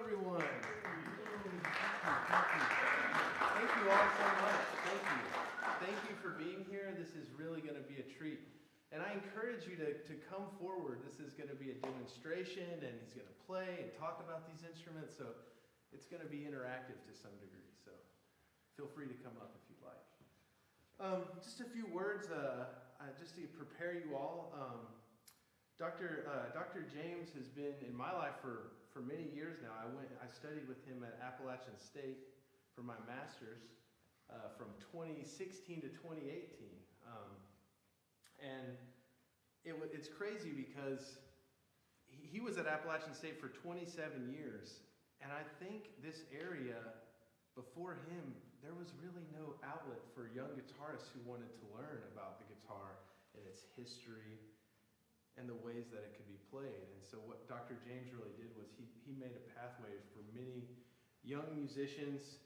everyone. Thank you all so much. Thank you. Thank you for being here. This is really going to be a treat. And I encourage you to come forward. This is going to be a demonstration, and he's going to play and talk about these instruments. So it's going to be interactive to some degree. So feel free to come up if you'd like. Just a few words just to prepare you all. Dr. James has been in my life for many years now. I studied with him at Appalachian State for my master's from 2016 to 2018. And it's crazy because he was at Appalachian State for 27 years. And I think this area, before him, there was really no outlet for young guitarists who wanted to learn about the guitar and its history and the ways that it could be played. And so what Dr. James really did was he made a pathway for many young musicians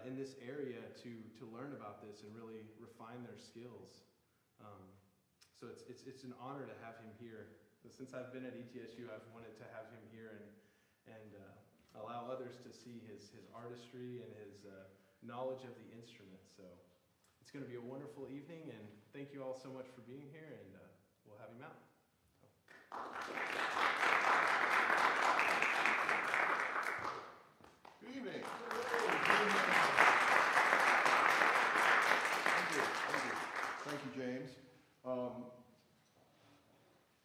in this area to learn about this and really refine their skills. So it's an honor to have him here. So since I've been at ETSU, I've wanted to have him here and allow others to see his artistry and his knowledge of the instrument. So it's going to be a wonderful evening, and thank you all so much for being here, and we'll have him out. Good evening. Thank you, James.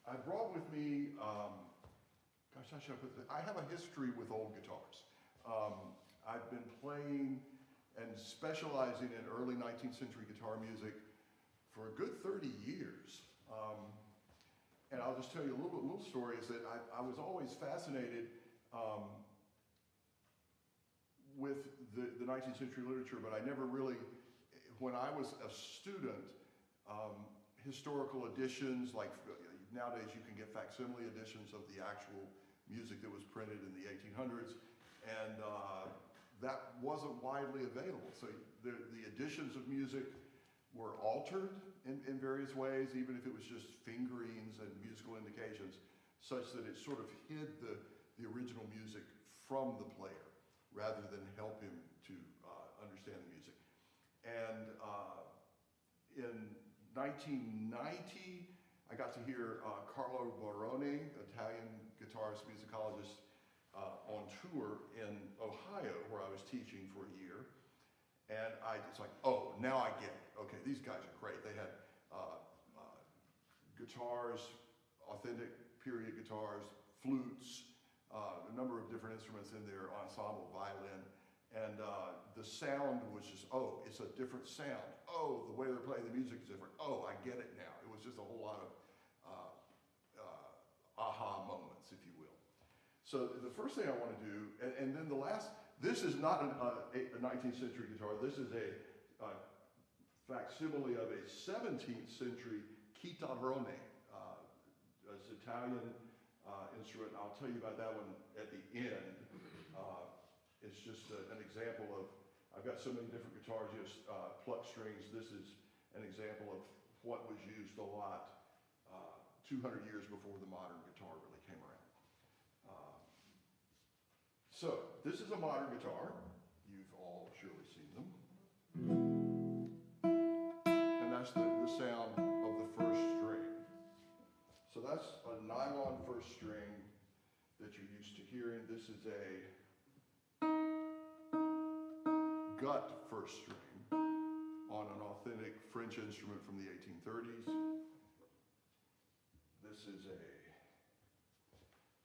I brought with me, gosh, how should I put this? I have a history with old guitars. I've been playing and specializing in early 19th century guitar music for a good 30 years. And I'll just tell you a little story is that I was always fascinated with the 19th century literature, but I never really, when I was a student, historical editions, like nowadays you can get facsimile editions of the actual music that was printed in the 1800s, and that wasn't widely available. So the editions of music were altered in various ways, even if it was just fingerings and musical indications, such that it sort of hid the original music from the player, rather than help him to understand the music. And in 1990, I got to hear Carlo Barone, Italian guitarist, musicologist, on tour in Ohio, where I was teaching for a year. And it's like, oh, now I get it. Okay, these guys are great. They had guitars, authentic period guitars, flutes, a number of different instruments in their ensemble, violin. And the sound was just, oh, it's a different sound. Oh, the way they're playing the music is different. Oh, I get it now. It was just a whole lot of aha moments, if you will. So the first thing I want to do, and then the last, this is not a 19th century guitar. This is a facsimile of a 17th century chitarrone, it's Italian instrument. I'll tell you about that one at the end. It's just an example of, I've got so many different guitars, just pluck strings. This is an example of what was used a lot 200 years before the modern guitar really came around. So this is a modern guitar. You've all surely seen them. And that's the sound of the first string. So that's a nylon first string that you're used to hearing. This is a gut first string on an authentic French instrument from the 1830s. This is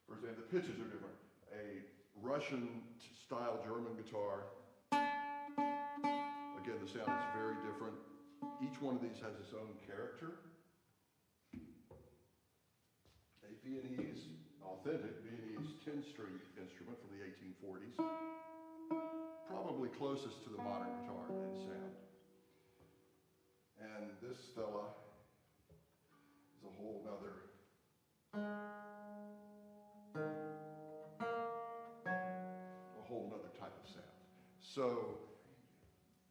for example, the pitches are different. A Russian-style German guitar. Again, the sound is very different. Each one of these has its own character. A Viennese, authentic Viennese 10-string instrument from the 1840s. Probably closest to the modern guitar in sound. And this fella is a whole nother type of sound. So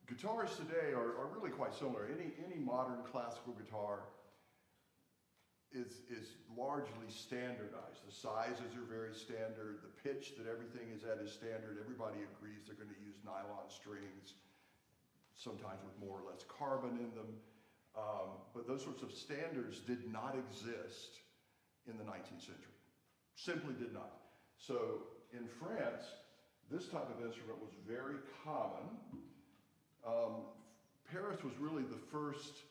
guitars today are really quite similar. Any modern classical guitar is largely standardized. The sizes are very standard. The pitch that everything is at is standard. Everybody agrees they're going to use nylon strings, sometimes with more or less carbon in them. But those sorts of standards did not exist in the 19th century. Simply did not. So in France, this type of instrument was very common. Paris was really the first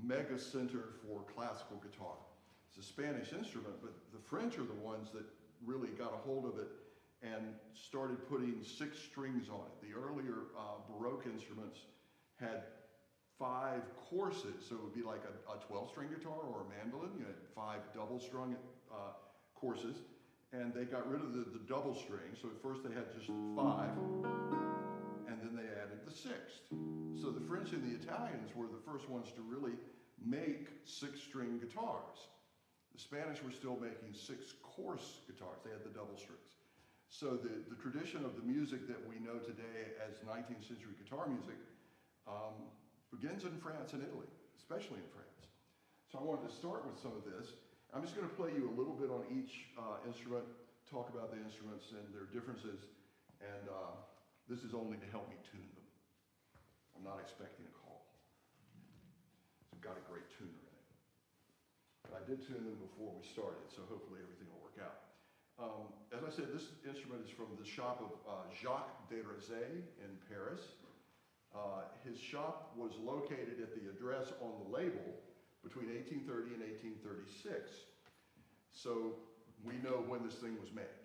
mega center for classical guitar. It's a Spanish instrument, but the French are the ones that really got a hold of it and started putting 6 strings on it. The earlier Baroque instruments had 5 courses, so it would be like a 12-string guitar or a mandolin. You had 5 double-strung courses, and they got rid of the double string. So at first they had just 5, and then they added the 6th. So the French and the Italians were the first ones to really make 6-string guitars. The Spanish were still making 6-course guitars. They had the double strings. So the tradition of the music that we know today as 19th century guitar music begins in France and Italy, especially in France. So I wanted to start with some of this. I'm just going to play you a little bit on each instrument, talk about the instruments and their differences, and this is only to help me tune them. I'm not expecting a call. It's got a great tuner in it. But I did tune them before we started, so hopefully everything will work out. As I said, this instrument is from the shop of Jacques Desrosiers in Paris. His shop was located at the address on the label between 1830 and 1836. So we know when this thing was made.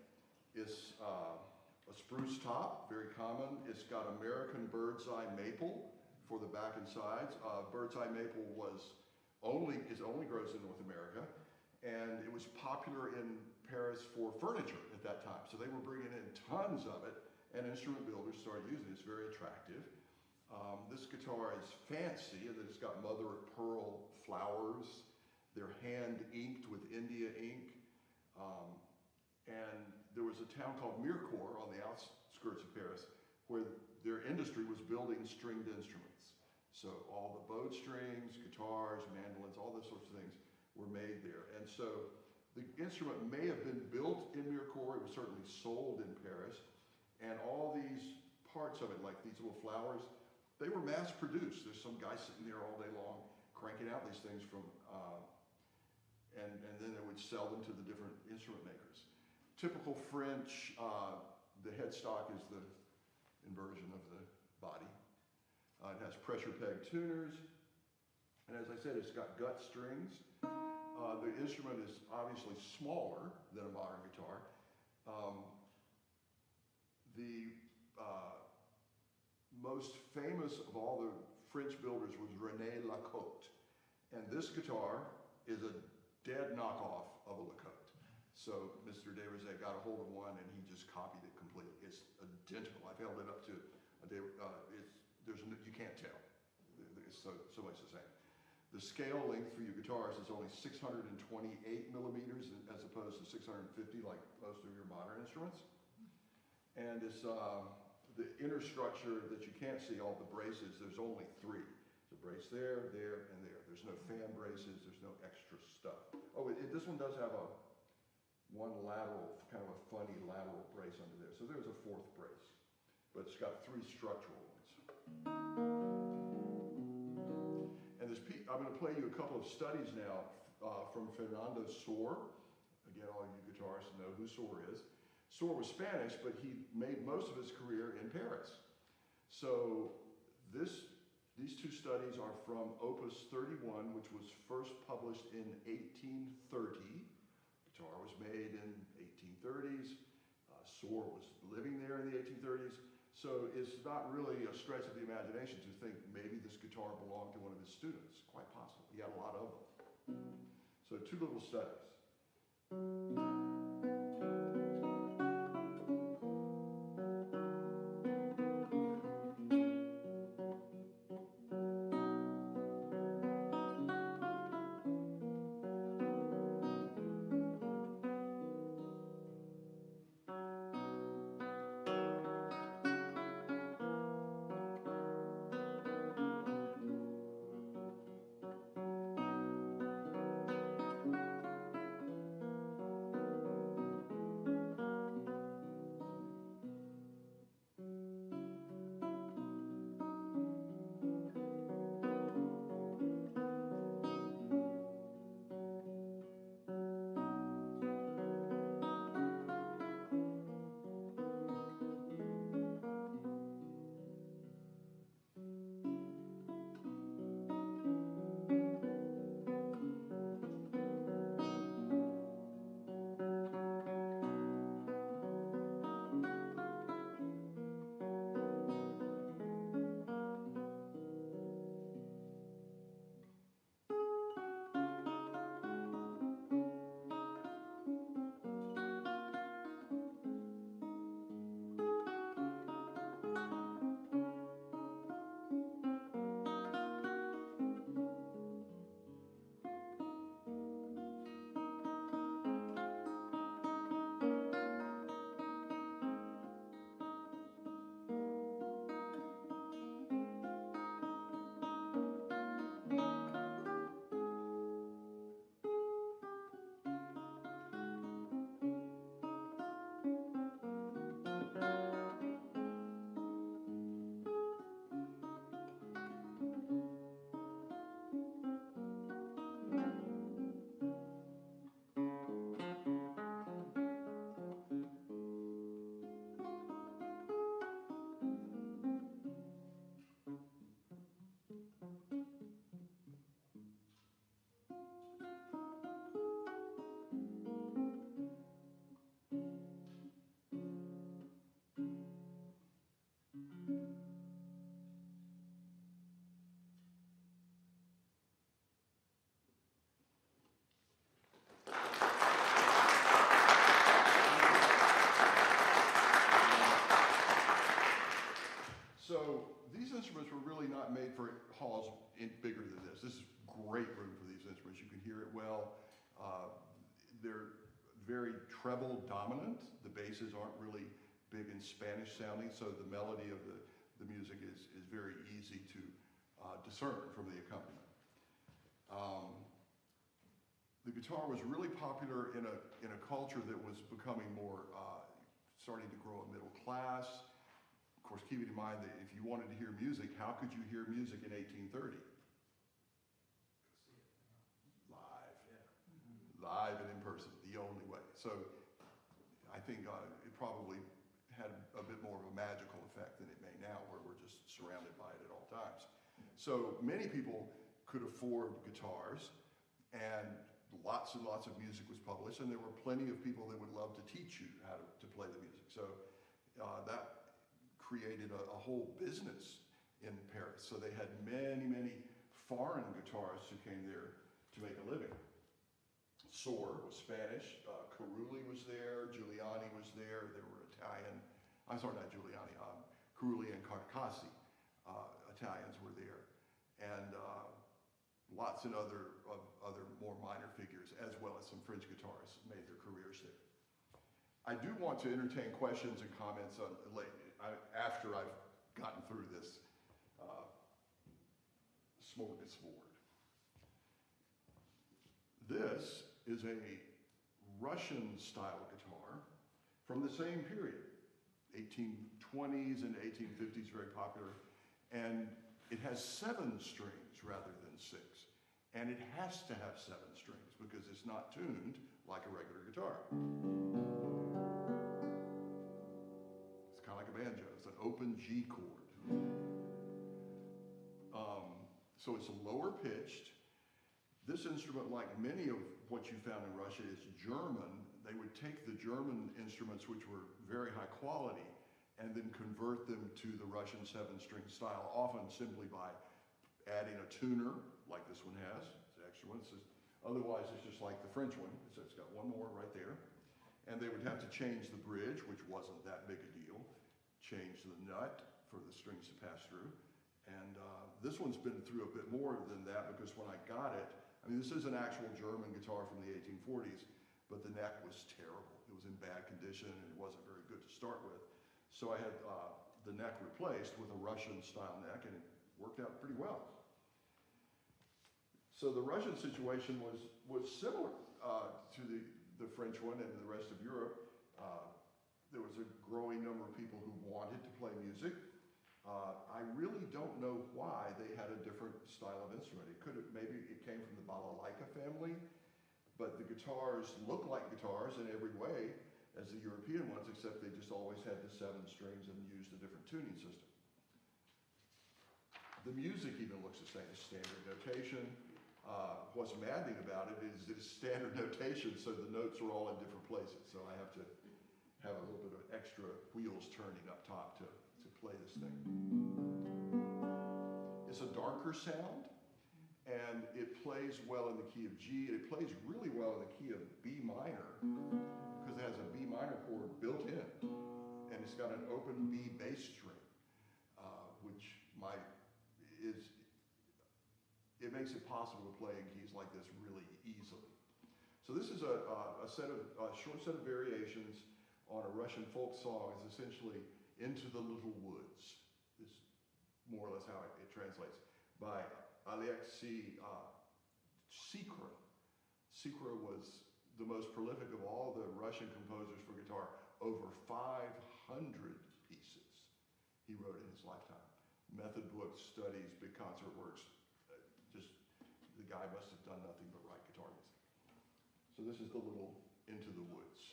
It's a spruce top, very common. It's got American bird's eye maple for the back and sides. Bird's eye maple only grows in North America, and it was popular in Paris for furniture at that time. So they were bringing in tons of it, and instrument builders started using it. It's very attractive. This guitar is fancy in that it's got mother of pearl flowers. They're hand inked with India ink. And there was a town called Mirecourt on the outskirts of Paris where their industry was building stringed instruments. So all the bowed strings, guitars, mandolins, all those sorts of things were made there. And so the instrument may have been built in Mirecourt. It was certainly sold in Paris. And all these parts of it, like these little flowers, they were mass produced. There's some guy sitting there all day long cranking out these things from, and then they would sell them to the different instrument makers. Typical French, the headstock is the inversion of the body. It has pressure peg tuners, and as I said, it's got gut strings. The instrument is obviously smaller than a modern guitar. The most famous of all the French builders was René Lacote, and this guitar is a dead knockoff of a Lacote. So Mr. Desrosiers got a hold of one and he just copied it completely. It's identical. I've held it up to you can't tell. It's so much the same. The scale length for your guitars is only 628 millimeters as opposed to 650 like most of your modern instruments. And it's the inner structure that you can't see, all the braces, there's only 3. There's a brace there, there, and there. There's no fan braces, there's no extra stuff. Oh, this one does have one lateral, kind of a funny lateral brace under there. So there's a 4th brace, but it's got 3 structural ones. And I'm going to play you a couple of studies now from Fernando Sor. Again, all you guitarists know who Sor is. Sor was Spanish, but he made most of his career in Paris. So these 2 studies are from Opus 31, which was first published in 1830. Guitar was made in 1830s. Sor was living there in the 1830s. So it's not really a stretch of the imagination to think maybe this guitar belonged to one of his students. Quite possible. He had a lot of them. So 2 little studies. they're very treble dominant. The basses aren't really big and Spanish sounding, so the melody of the music is very easy to discern from the accompaniment. The guitar was really popular in a culture that was becoming more, starting to grow a middle class. Of course, keeping in mind that if you wanted to hear music, how could you hear music in 1830? Live. Yeah. Live and in person, the only way. So I think it probably had a bit more of a magical effect than it may now, where we're just surrounded by it at all times. So many people could afford guitars, and lots and lots of music was published, and there were plenty of people that would love to teach you how to play the music. So that created a whole business in Paris. So they had many, many foreign guitarists who came there to make a living. Sohr was Spanish, Carulli was there, Giuliani was there, there were Italian, I'm sorry, not Giuliani, Carulli and Carcassi, Italians were there, and lots of other more minor figures, as well as some French guitarists made their careers there. I do want to entertain questions and comments after I've gotten through this smorgasbord. This is a Russian style guitar from the same period, 1820s and 1850s, very popular, and it has 7 strings rather than 6. And it has to have 7 strings because it's not tuned like a regular guitar. It's kind of like a banjo. It's an open G chord. So it's lower pitched. This instrument, like many of what you found in Russia, is German. They would take the German instruments, which were very high quality, and then convert them to the Russian 7-string style, often simply by adding a tuner, like this one has. It's an extra one. Otherwise, it's just like the French one. So it's got one more right there. And they would have to change the bridge, which wasn't that big a deal, change the nut for the strings to pass through. And this one's been through a bit more than that, because when I got it, I mean, this is an actual German guitar from the 1840s, but the neck was terrible. It was in bad condition, and it wasn't very good to start with. So I had the neck replaced with a Russian-style neck, and it worked out pretty well. So the Russian situation was similar to the French one and the rest of Europe. There was a growing number of people who wanted to play music. I really don't know why they had a different style of instrument. Maybe it came from the balalaika family, but the guitars look like guitars in every way as the European ones, except they just always had the 7 strings and used a different tuning system. The music even looks the same as standard notation. What's maddening about it is it's standard notation, so the notes are all in different places. So I have to have a little bit of extra wheels turning up top to play this thing. It's a darker sound, and it plays well in the key of G. It plays really well in the key of B minor, because it has a B minor chord built in, and it's got an open B bass string, which it makes it possible to play in keys like this really easily. So this is a short set of variations on a Russian folk song. It's essentially Into the Little Woods. This is more or less how it translates, by Alexei Sikra. Sikra was the most prolific of all the Russian composers for guitar. Over 500 pieces he wrote in his lifetime. Method books, studies, big concert works. The guy must have done nothing but write guitar music. So this is the little Into the Woods.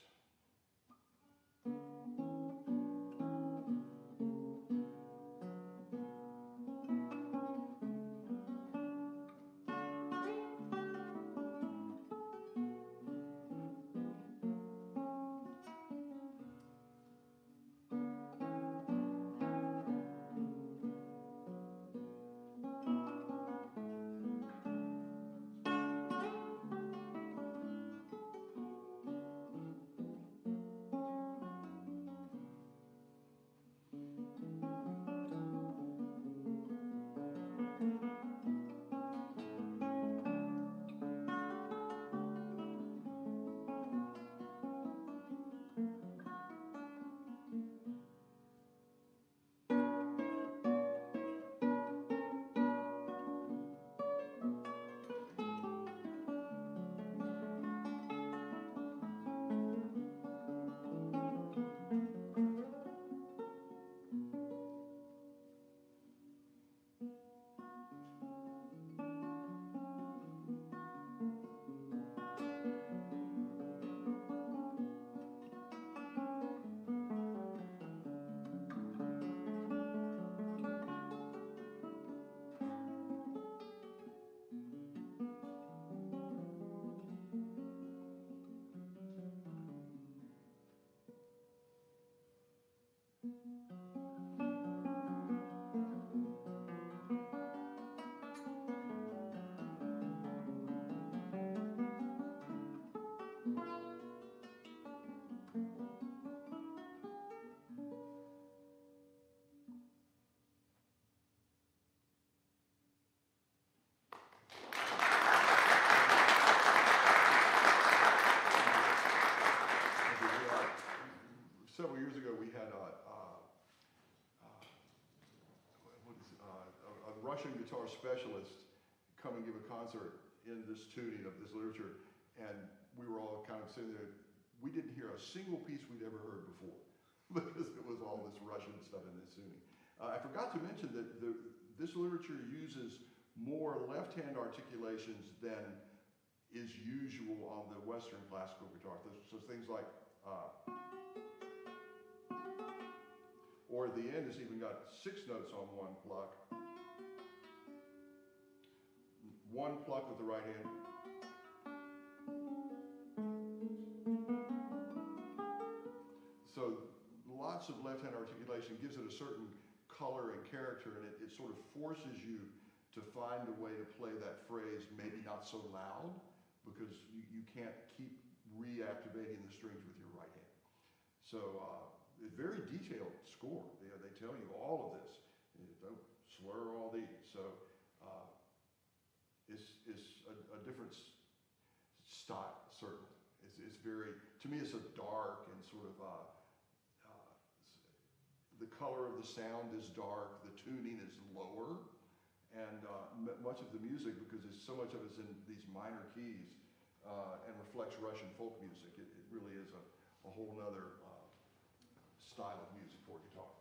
Russian guitar specialist come and give a concert in this tuning of this literature, and we were all kind of sitting there. We didn't hear a single piece we'd ever heard before because it was all this Russian stuff in this tuning. I forgot to mention that this literature uses more left-hand articulations than is usual on the Western classical guitar. So things like, or at the end it's even got 6 notes on one pluck. One pluck with the right hand. So lots of left-hand articulation gives it a certain color and character, and it sort of forces you to find a way to play that phrase, maybe not so loud, because you can't keep reactivating the strings with your right hand. So it's very detailed score. They tell you all of this. You don't slur all these. So it's a different style, certainly. It's very, to me, it's a dark and sort of, the color of the sound is dark, the tuning is lower, and much of the music, because there's so much of it's in these minor keys and reflects Russian folk music, it really is a whole nother style of music for guitar.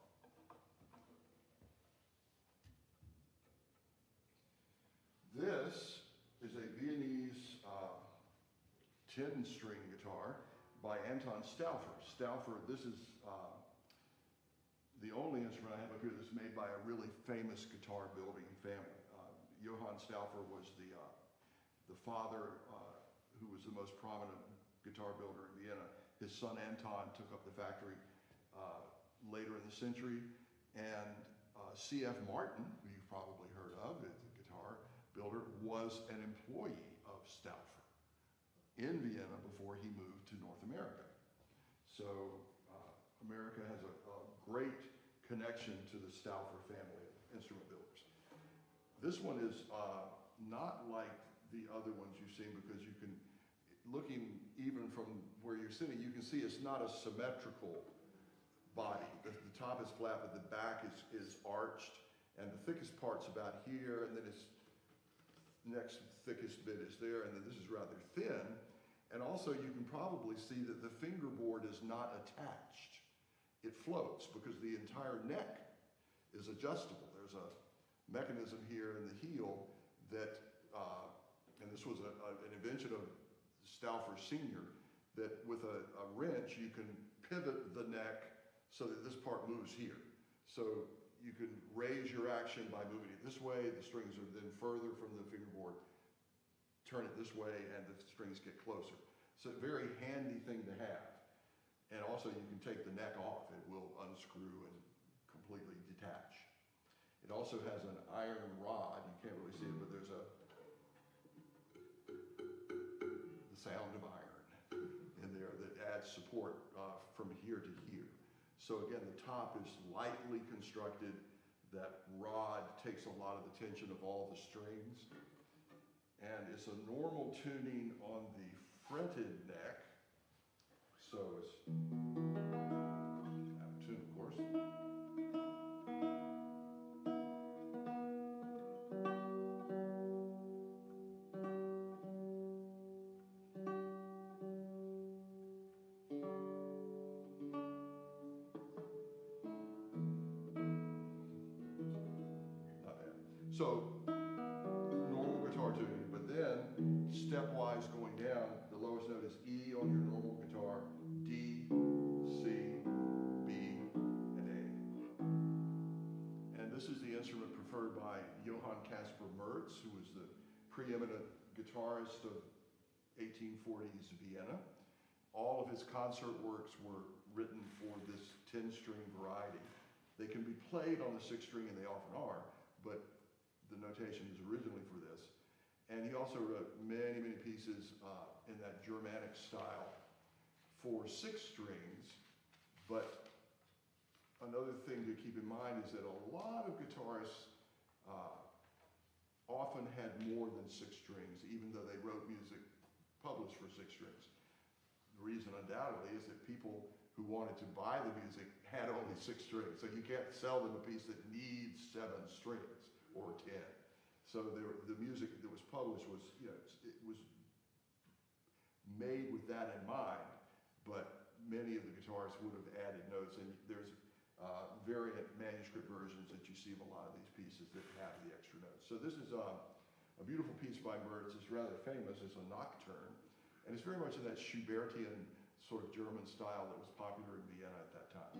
This is a Viennese 10-string guitar by Anton Stauffer. Stauffer, this is the only instrument I have up here that's made by a really famous guitar building family. Johann Stauffer was the father who was the most prominent guitar builder in Vienna. His son Anton took up the factory later in the century, and C.F. Martin, who you've probably heard of, the guitar builder, was an employee of Stauffer in Vienna before he moved to North America. So America has a great connection to the Stauffer family of instrument builders. This one is not like the other ones you've seen, because you can, looking even from where you're sitting, you can see it's not a symmetrical body. The top is flat, but the back is arched, and the thickest part's about here, and then its next thickest bit is there, and then this is rather thin. And also you can probably see that the fingerboard is not attached. It floats because the entire neck is adjustable. There's a mechanism here in the heel that, and this was an invention of Stauffer Sr., that with a wrench you can pivot the neck so that this part moves here. So you can raise your action by moving it this way, the strings are then further from the fingerboard, turn it this way, and the strings get closer. So a very handy thing to have. And also you can take the neck off. It will unscrew and completely detach. It also has an iron rod. You can't really see it, but there's the sound of iron in there that adds support from here to here. So again, the top is lightly constructed. That rod takes a lot of the tension of all the strings. And it's a normal tuning on the fretted neck. So it's out of tune, of course. Not bad. So normal guitar tuning, but then stepwise going down, the lowest note is E on your normal guitar, D, C, B, and A. And this is the instrument preferred by Johann Caspar Merz, who was the preeminent guitarist of 1840s Vienna. All of his concert works were written for this 10-string variety. They can be played on the 6-string, and they often are, but the notation is originally for this. And he also wrote many, many pieces in that Germanic style for 6 strings. But another thing to keep in mind is that a lot of guitarists often had more than 6 strings, even though they wrote music published for 6 strings. The reason undoubtedly is that people who wanted to buy the music had only 6 strings. So you can't sell them a piece that needs 7 strings, or 10. So the music that was published was, it was made with that in mind, but many of the guitarists would have added notes, and there's variant manuscript versions that you see of a lot of these pieces that have the extra notes. So this is a beautiful piece by Mertz. It's rather famous. It's a nocturne, and it's very much in that Schubertian sort of German style that was popular in Vienna at that time.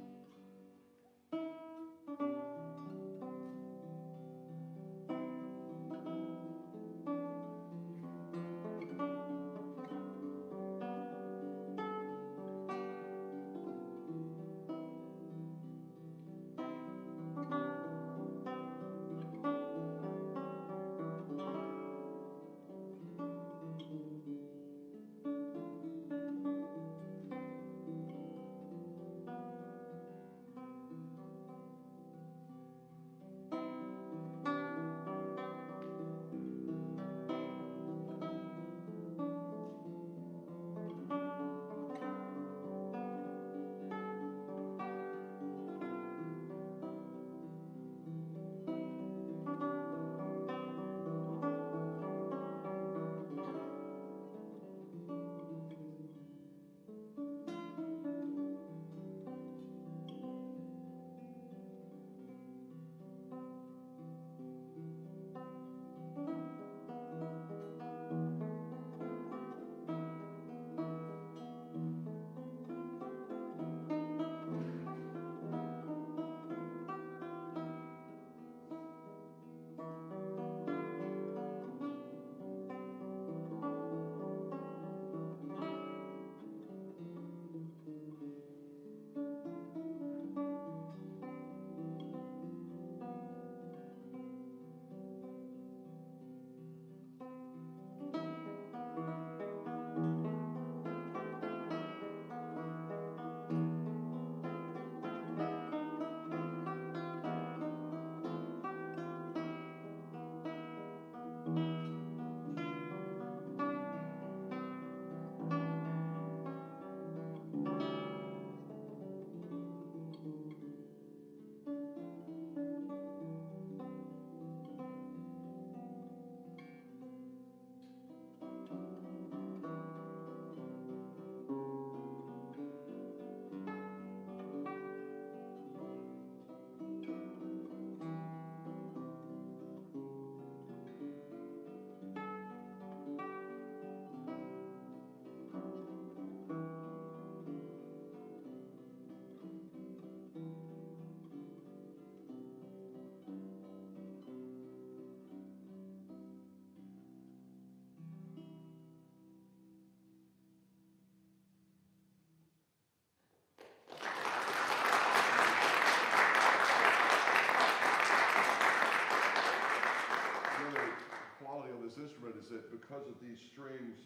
Instrument is that because of these strings,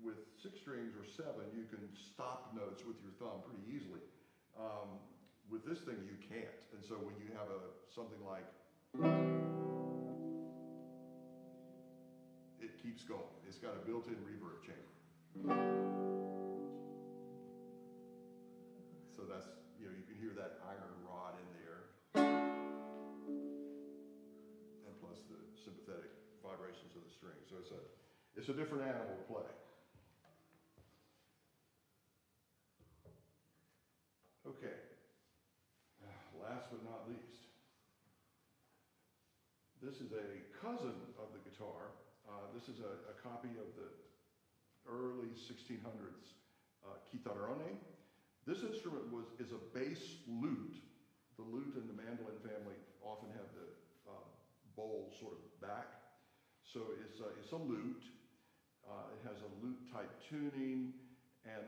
with 6 strings or 7, you can stop notes with your thumb pretty easily. With this thing, you can't. And so when you have something like, it keeps going. It's got a built-in reverb chamber. So that's, you can hear that iron rod in there. And plus the sympathetic vibrations of the string. So it's a different animal to play. Okay. Last but not least, this is a cousin of the guitar. This is a copy of the early 1600s chitarrone. This instrument is a bass lute. The lute and the mandolin family often have the bowl sort of back. So it's a lute. It has a lute-type tuning, and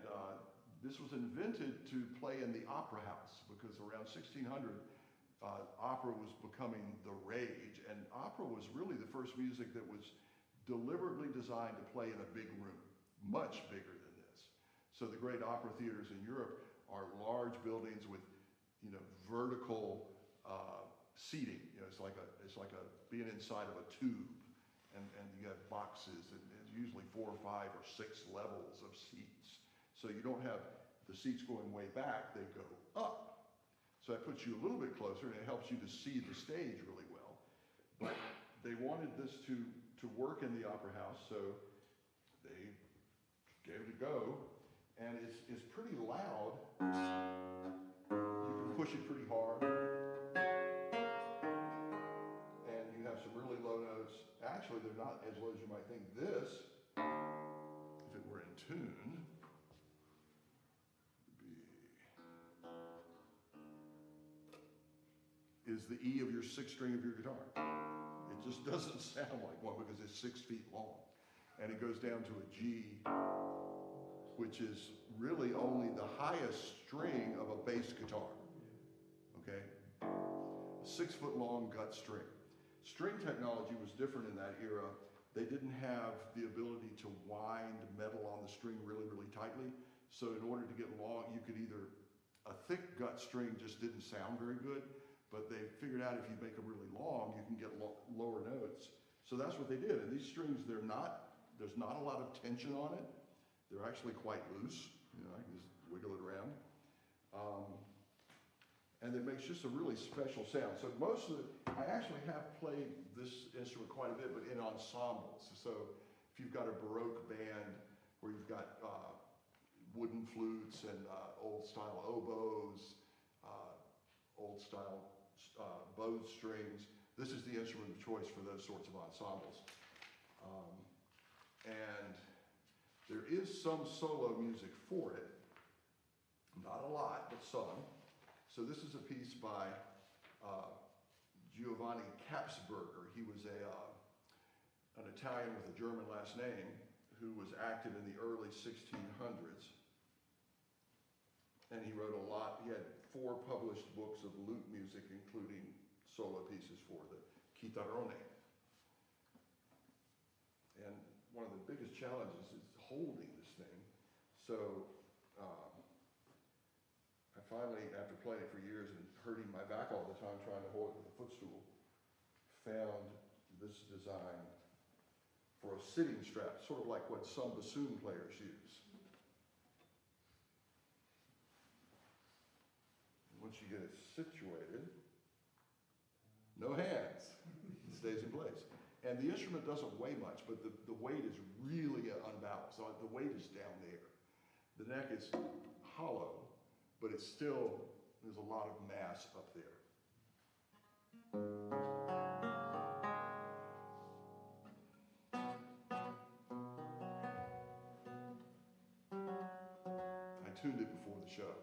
this was invented to play in the opera house because around 1600, opera was becoming the rage, and opera was really the first music that was deliberately designed to play in a big room, much bigger than this. So the great opera theaters in Europe are large buildings with, vertical seating. It's like being inside of a tube. And you have boxes, and usually 4 or 5 or 6 levels of seats. So you don't have the seats going way back, they go up. So that puts you a little bit closer, and it helps you to see the stage really well. But they wanted this to work in the opera house, so they gave it a go, and it's pretty loud. You can push it pretty hard, and you have some really low notes. Actually, they're not as low as you might think. This, if it were in tune, is the E of your sixth string of your guitar. It just doesn't sound like one because it's 6 feet long. And it goes down to a G, which is really only the highest string of a bass guitar. Okay? A 6 foot long gut string. String technology was different in that era. They didn't have the ability to wind metal on the string really, really tightly. So in order to get long, you could either, a thick gut string just didn't sound very good, but they figured out if you make them really long, you can get lower notes. So that's what they did. And these strings, there's not a lot of tension on it. They're actually quite loose. You know, I can just wiggle it around. And it makes just a really special sound. So most of I actually have played this instrument quite a bit, but in ensembles. So if you've got a Baroque band where you've got wooden flutes and old style oboes, old style bowed strings, this is the instrument of choice for those sorts of ensembles. And there is some solo music for it. Not a lot, but some. So this is a piece by Giovanni Capsberger. He was an Italian with a German last name who was active in the early 1600s. And he wrote a lot. He had 4 published books of lute music, including solo pieces for the chitarrone. And one of the biggest challenges is holding this thing. So I finally, after playing it for years and hurting my back all the time trying to hold it with a footstool, found this design for a sitting strap, sort of like what some bassoon players use. Once you get it situated, no hands, it stays in place. And the instrument doesn't weigh much, but the weight is really unbalanced. So the weight is down there. The neck is hollow, but it's still, there's a lot of mass up there. I tuned it before the show.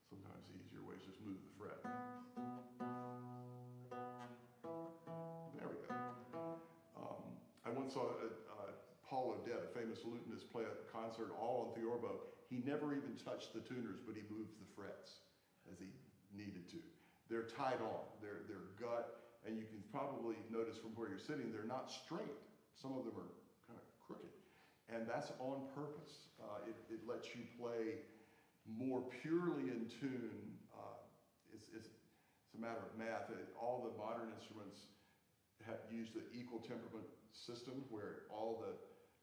Sometimes the easier way is just move the fret. There we go. I once saw Paul Odette, a famous lutenist, play a concert all on theorbo. He never even touched the tuners, but he moved the frets as he needed to. They're tied on, they're gut, and you can probably notice from where you're sitting, they're not straight. Some of them are kind of crooked. And that's on purpose. It lets you play more purely in tune. It's a matter of math. All the modern instruments have used the equal temperament system where all the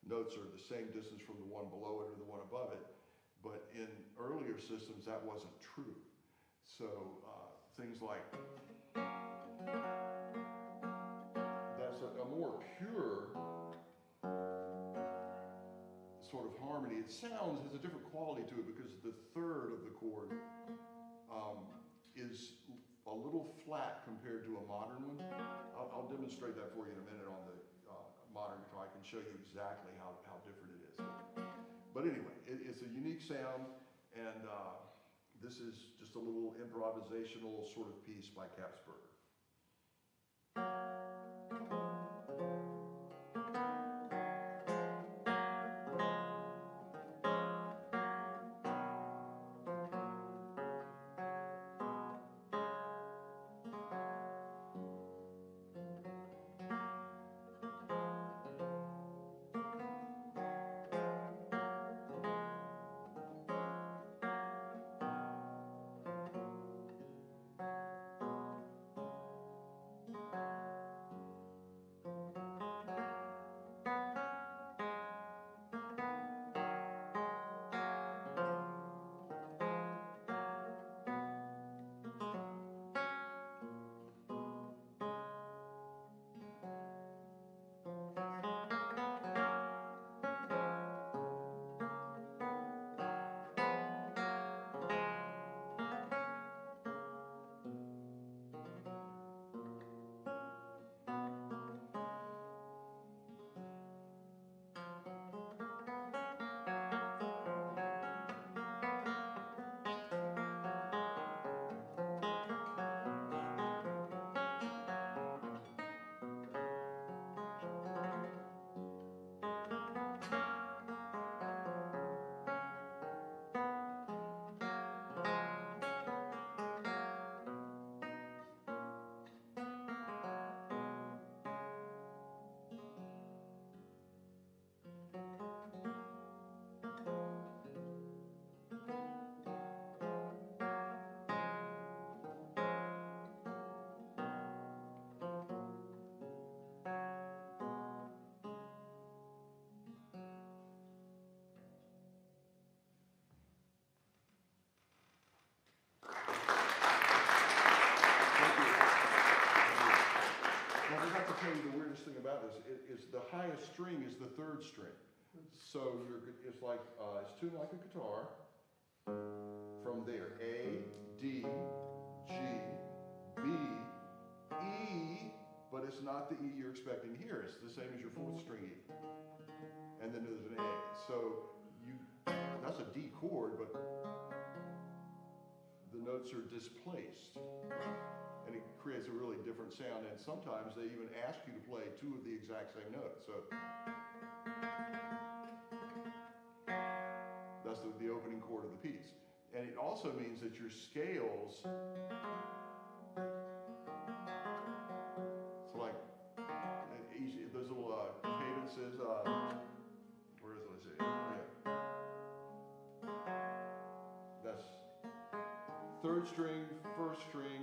notes are the same distance from the one below it or the one above it. But in earlier systems, that wasn't true. So things like, that's a more pure sort of harmony. It sounds, has a different quality to it because the third of the chord is a little flat compared to a modern one. I'll demonstrate that for you in a minute on the modern guitar. I can show you exactly how different it is. But anyway, it's a unique sound, and this is just a little improvisational sort of piece by Capsberger. tell you the weirdest thing about this is the highest string is the third string. So it's like, it's tuned like a guitar. From there, A, D, G, B, E, but it's not the E you're expecting here. It's the same as your fourth string E. And then there's an A. So that's a D chord, but the notes are displaced. And it creates a really different sound. And sometimes they even ask you to play two of the exact same notes. So that's the opening chord of the piece. And it also means that your scales, so like those little cadences, where is it? Let's see. Yeah. That's third string, first string,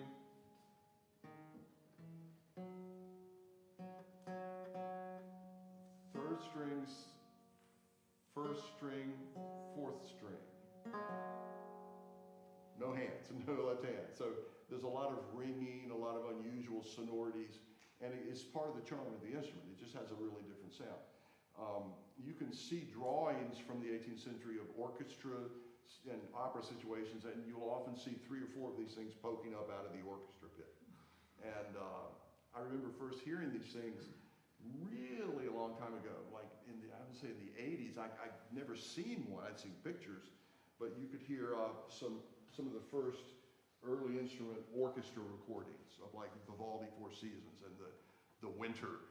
third strings, first string, fourth string. No hands, no left hand. So there's a lot of ringing, a lot of unusual sonorities, and it's part of the charm of the instrument. It just has a really different sound. You can see drawings from the 18th century of orchestra and opera situations, and you'll often see 3 or 4 of these things poking up out of the orchestra pit. And I remember first hearing these things really a long time ago, like I would say in the 80s. I'd never seen one. I'd seen pictures, but you could hear some of the first early instrument orchestra recordings of like Vivaldi Four Seasons and the winter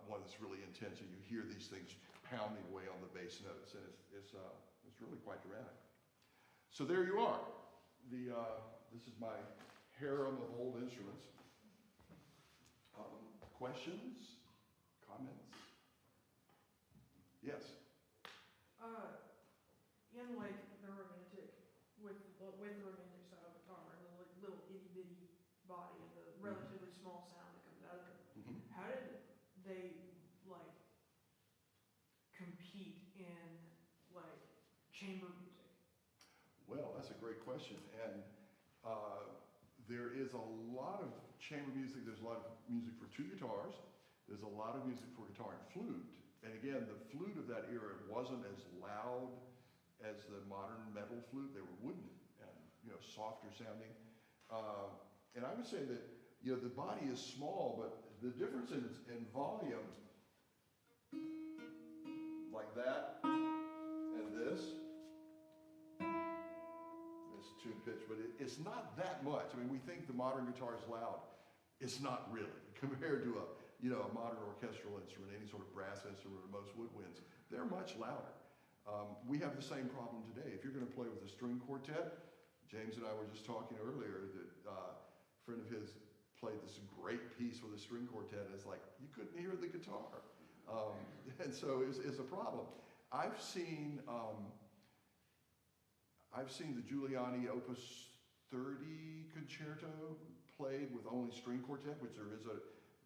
one that's really intense, and you hear these things pounding away on the bass notes, and it's really quite dramatic. So there you are. This is my harem of old instruments. Questions? Comments? Yes? In like the romantic, with the romantic style guitar and the little itty bitty body and the relatively small sound that comes out of it, how did they like compete in like chamber music? Well, that's a great question, and there is a lot of chamber music. There's a lot of music for 2 guitars. There's a lot of music for guitar and flute. And again, the flute of that era wasn't as loud as the modern metal flute. They were wooden and softer sounding. And I would say that the body is small, but the difference in volume, like that and this tune pitch, but it's not that much. I mean, we think the modern guitar is loud. It's not really compared to a modern orchestral instrument, any sort of brass instrument, or most woodwinds. They're much louder. We have the same problem today. If you're going to play with a string quartet, James and I were just talking earlier that a friend of his played this great piece with a string quartet. It's like you couldn't hear the guitar, and so it's a problem. I've seen the Giuliani Opus 30 concerto played with only string quartet, which there is a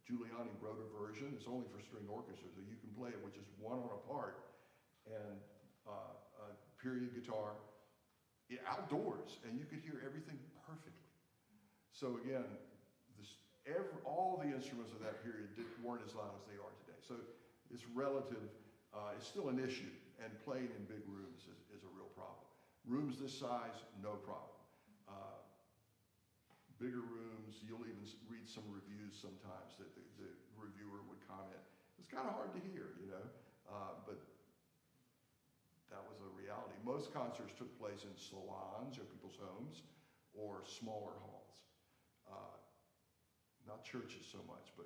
Giuliani wrote a version. It's only for string orchestra, so you can play it with just one on a part and a period guitar outdoors, and you could hear everything perfectly. So again, all the instruments of that period weren't as loud as they are today. So it's relative. It's still an issue, and playing in big rooms is a real problem. Rooms this size, no problem. Bigger rooms, you'll even read some reviews sometimes that the reviewer would comment, it's kind of hard to hear, but that was a reality. Most concerts took place in salons or people's homes or smaller halls. Not churches so much, but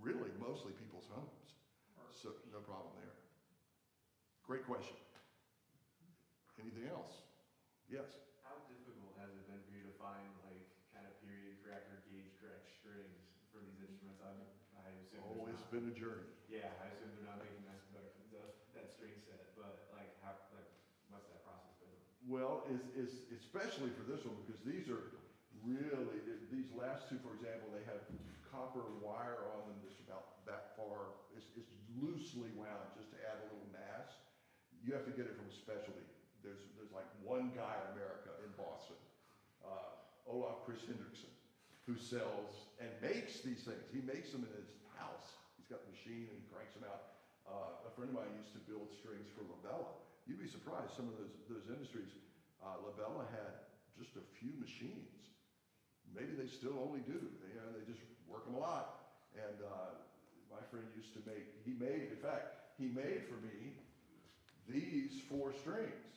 really mostly people's homes. So no problem there. Great question. Anything else? Yes? How difficult has it been for you to find like kind of period correct or gauge correct strings for these instruments? I assume Oh, it's been a journey. Yeah, I assume they're not making mass productions of that string set, but like what's that process been? Well, it's especially for this one, because these are really, these last two, for example, they have copper wire on them that's about that far. It's loosely wound just to add a little mass. You have to get it from a specialty. There's like one guy in America in Boston, Olaf Chris Hendrickson, who sells and makes these things. He makes them in his house. He's got the machine and he cranks them out. A friend of mine used to build strings for Labella. You'd be surprised, some of those industries, Labella had just a few machines. Maybe they still only do. They just work them a lot. And my friend used to he made for me these 4 strings.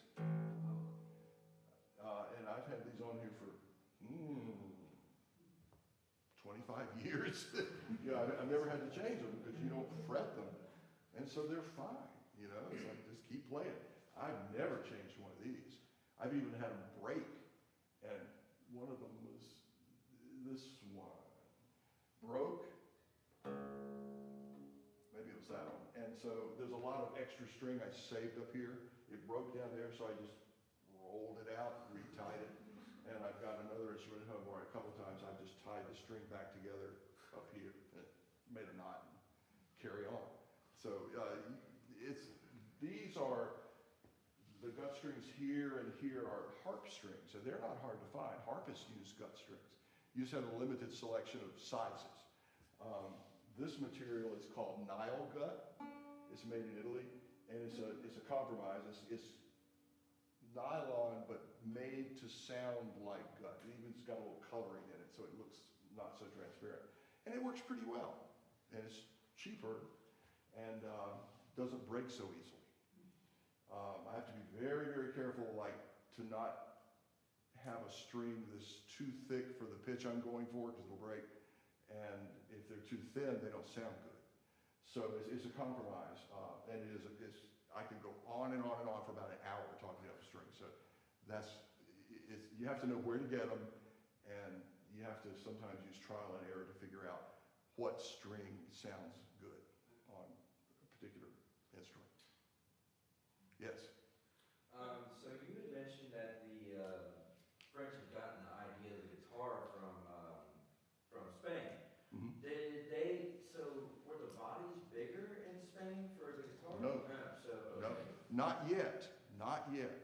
And I've had these on here for 25 years. I've never had to change them because you don't fret them. And so they're fine, it's like, just keep playing. I've never changed one of these. I've even had them break, and one of them was this one. Broke. Maybe it was that one. And so there's a lot of extra string I saved up here. It broke down there, so I just rolled it out, retied it, and I've got another instrument at home where a couple times I've just tied the string back together up here, and made a knot and carry on. So these are, the gut strings here and here are harp strings, and they're not hard to find. Harpists use gut strings. You just have a limited selection of sizes. This material is called Nile gut. It's made in Italy, and it's a compromise. It's nylon, but made to sound like gut. It's got a little coloring in it, so it looks not so transparent. And it works pretty well, and it's cheaper, and doesn't break so easily. I have to be very, very careful, to not have a string that's too thick for the pitch I'm going for, because it'll break. And if they're too thin, they don't sound good. So it's a compromise, and I could go on and on and on for about an hour talking about the string. So you have to know where to get them, and you have to sometimes use trial and error to figure out what string sounds good on a particular instrument. Yes? So you had mentioned that the French had gotten the idea of the guitar from Spain. Mm-hmm. Were the bodies bigger in Spain for the guitar? No. Okay. No, not yet. Not yet.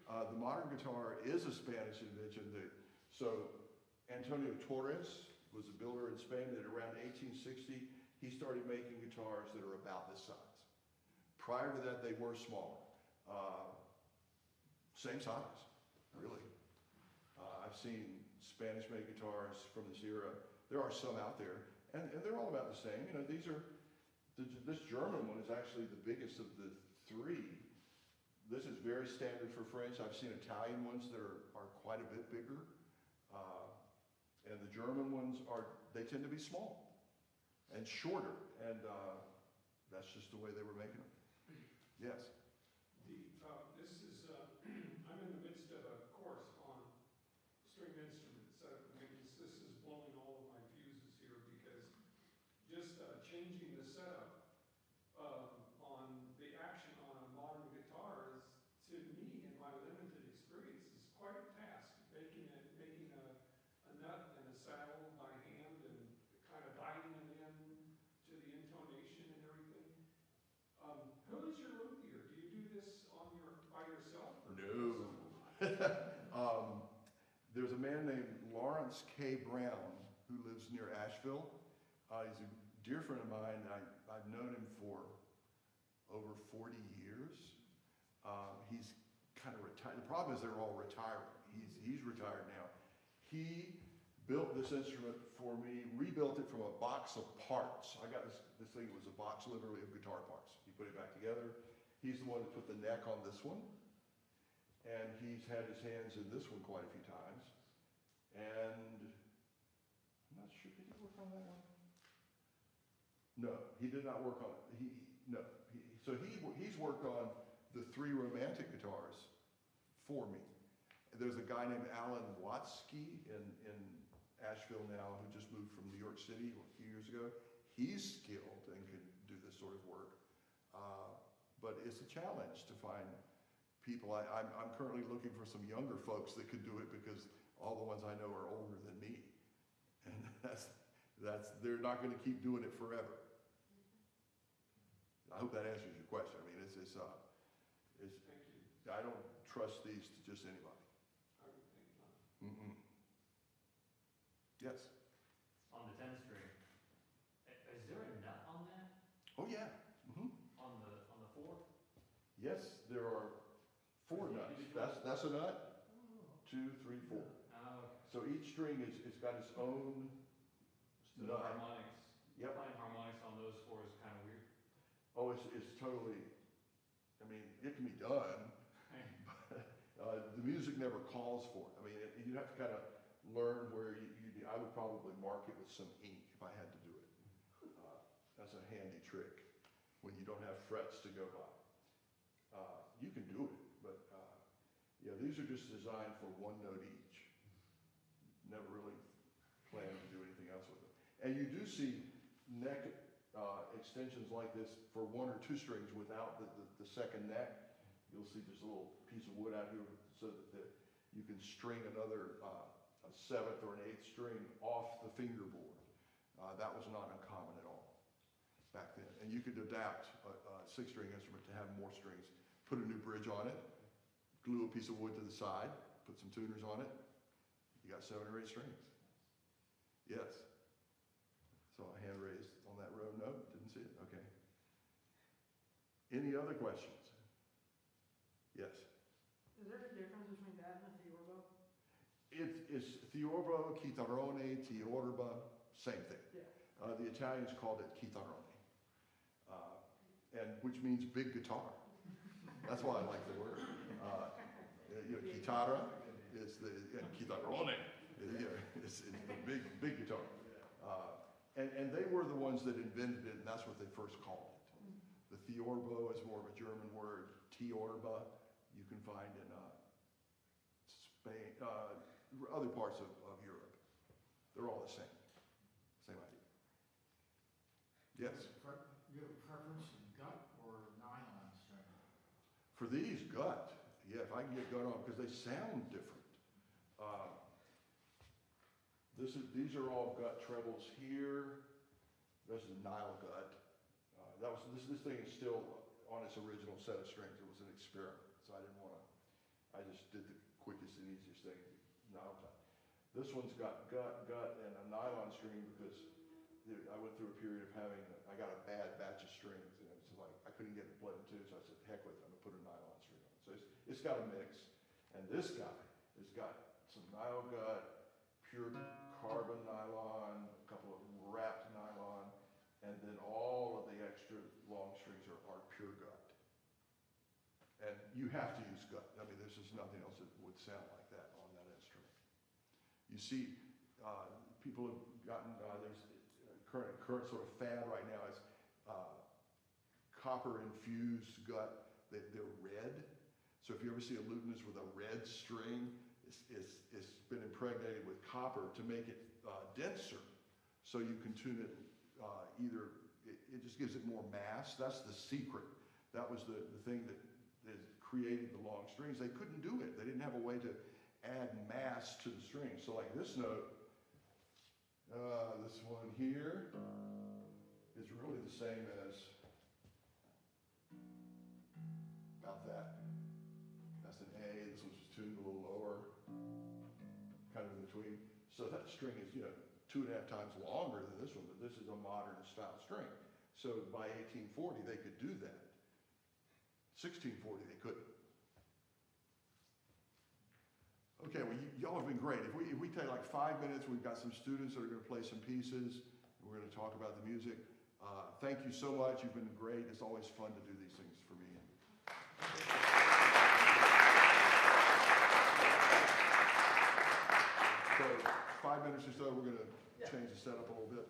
The modern guitar is a Spanish invention. So Antonio Torres was a builder in Spain that around 1860, he started making guitars that are about this size. Prior to that, they were smaller. Same size, really. I've seen Spanish-made guitars from this era. There are some out there, and they're all about the same. This German one is actually the biggest of the 3. This is very standard for French. I've seen Italian ones that are quite a bit bigger. And the German ones they tend to be small and shorter. And that's just the way they were making them. Yes? I'm in the midst of a course on string instruments. This is blowing all of my fuses here because just changing the setup on the action on a modern guitar is, to me, in my limited experience, is quite a task. Making a nut and a saddle by hand and kind of dialing it in to the intonation and everything. Who is your luthier? Do you do this by yourself? Or No. There's a man named Lawrence K. Brown who lives near Asheville. He's a dear friend of mine. I've known him for over 40 years. He's kind of retired. The problem is they're all retiring. He's retired now. He built this instrument for me, rebuilt it from a box of parts. I got this thing, it was a box literally of guitar parts. He put it back together. He's the one that put the neck on this one. And he's had his hands in this one quite a few times. And I'm not sure, did he work on that one? No, he did not work on it. So he's worked on the 3 romantic guitars for me. There's a guy named Alan Watsky in Asheville now who just moved from New York City a few years ago. He's skilled and can do this sort of work. But it's a challenge to find people. I'm currently looking for some younger folks that could do it because all the ones I know are older than me. And they're not going to keep doing it forever. I hope that answers your question. I mean, Thank you. I don't trust these to just anybody. I would think not. Mm-mm. Yes? On the 10 string, is there a Oh, yeah. Mhm. On the four? Yes, there are 4 nuts. That's a nut, 2, 3, 4. Oh, okay. So each string is got its own So the nut. harmonics, Yep. playing harmonics on those four is kind of weird. Oh, it's totally, I mean, it can be done, but the music never calls for it. I mean, you have to kind of learn where I would probably mark it with some ink if I had to do it. That's a handy trick when you don't have frets to go by. You can do it, but yeah, these are just designed for 1 note each. Never really plan to do anything else with them. And you do see neck extensions like this for 1 or 2 strings without the second neck. You'll see just a little piece of wood out here so that you can string another a 7th or an 8th string off the fingerboard. That was not uncommon at all back then. And you could adapt a 6-string instrument to have more strings. Put a new bridge on it, glue a piece of wood to the side, put some tuners on it. You got 7 or 8 strings. Yes. Saw a hand raised on that row. No, didn't see it. Okay. Any other questions? Yes. Is there a difference between that and a theorbo? It's theorbo, chitarrone, teorba, same thing. Yeah. The Italians called it chitarrone, and which means big guitar. That's why I like the word. Chitarra is and chitarrone is the big guitar. And they were the ones that invented it, and that's what they first called it. The theorbo is more of a German word. Teorba you can find in Spain, other parts of Europe. They're all the same. Same idea. Yes? You have a preference in gut or nylon string? For these, gut. Yeah, if I can get gut on, because they sound different. These are all gut trebles here. This is Nile gut. This thing is still on its original set of strings. It was an experiment, so I didn't want to. I just did the quickest and easiest thing. Nile gut. This one's got gut, and a nylon string because I went through a period of I got a bad batch of strings, and it was like I couldn't get it blended too, so I said, heck with it, I'm gonna put a nylon string on. So it's got a mix, and this guy has got some Nile gut, pure carbon nylon, a couple of wrapped nylon, and then all of the extra long strings are pure gut. And you have to use gut. I mean, there's just nothing else that would sound like that on that instrument. You see, people have gotten, there's current sort of fad right now is copper infused gut. They're red. So if you ever see a lutenist with a red string, it's been impregnated with copper to make it denser. So you can tune it either, it just gives it more mass. That's the secret. That was the thing that created the long strings. They couldn't do it. They didn't have a way to add mass to the string. So like this note, this one here is really the same as about that. That's an A. This one's tuned a little lower, kind of in between. So that string is 2.5 times longer than this one, but this is a modern style string. So by 1840 they could do that. 1640 they couldn't. Okay, well, y'all have been great. If we take like 5 minutes, we've got some students that are going to play some pieces. We're going to talk about the music. Thank you so much. You've been great. It's always fun to do these things for me. So 5 minutes or so, we're going to change the setup a little bit.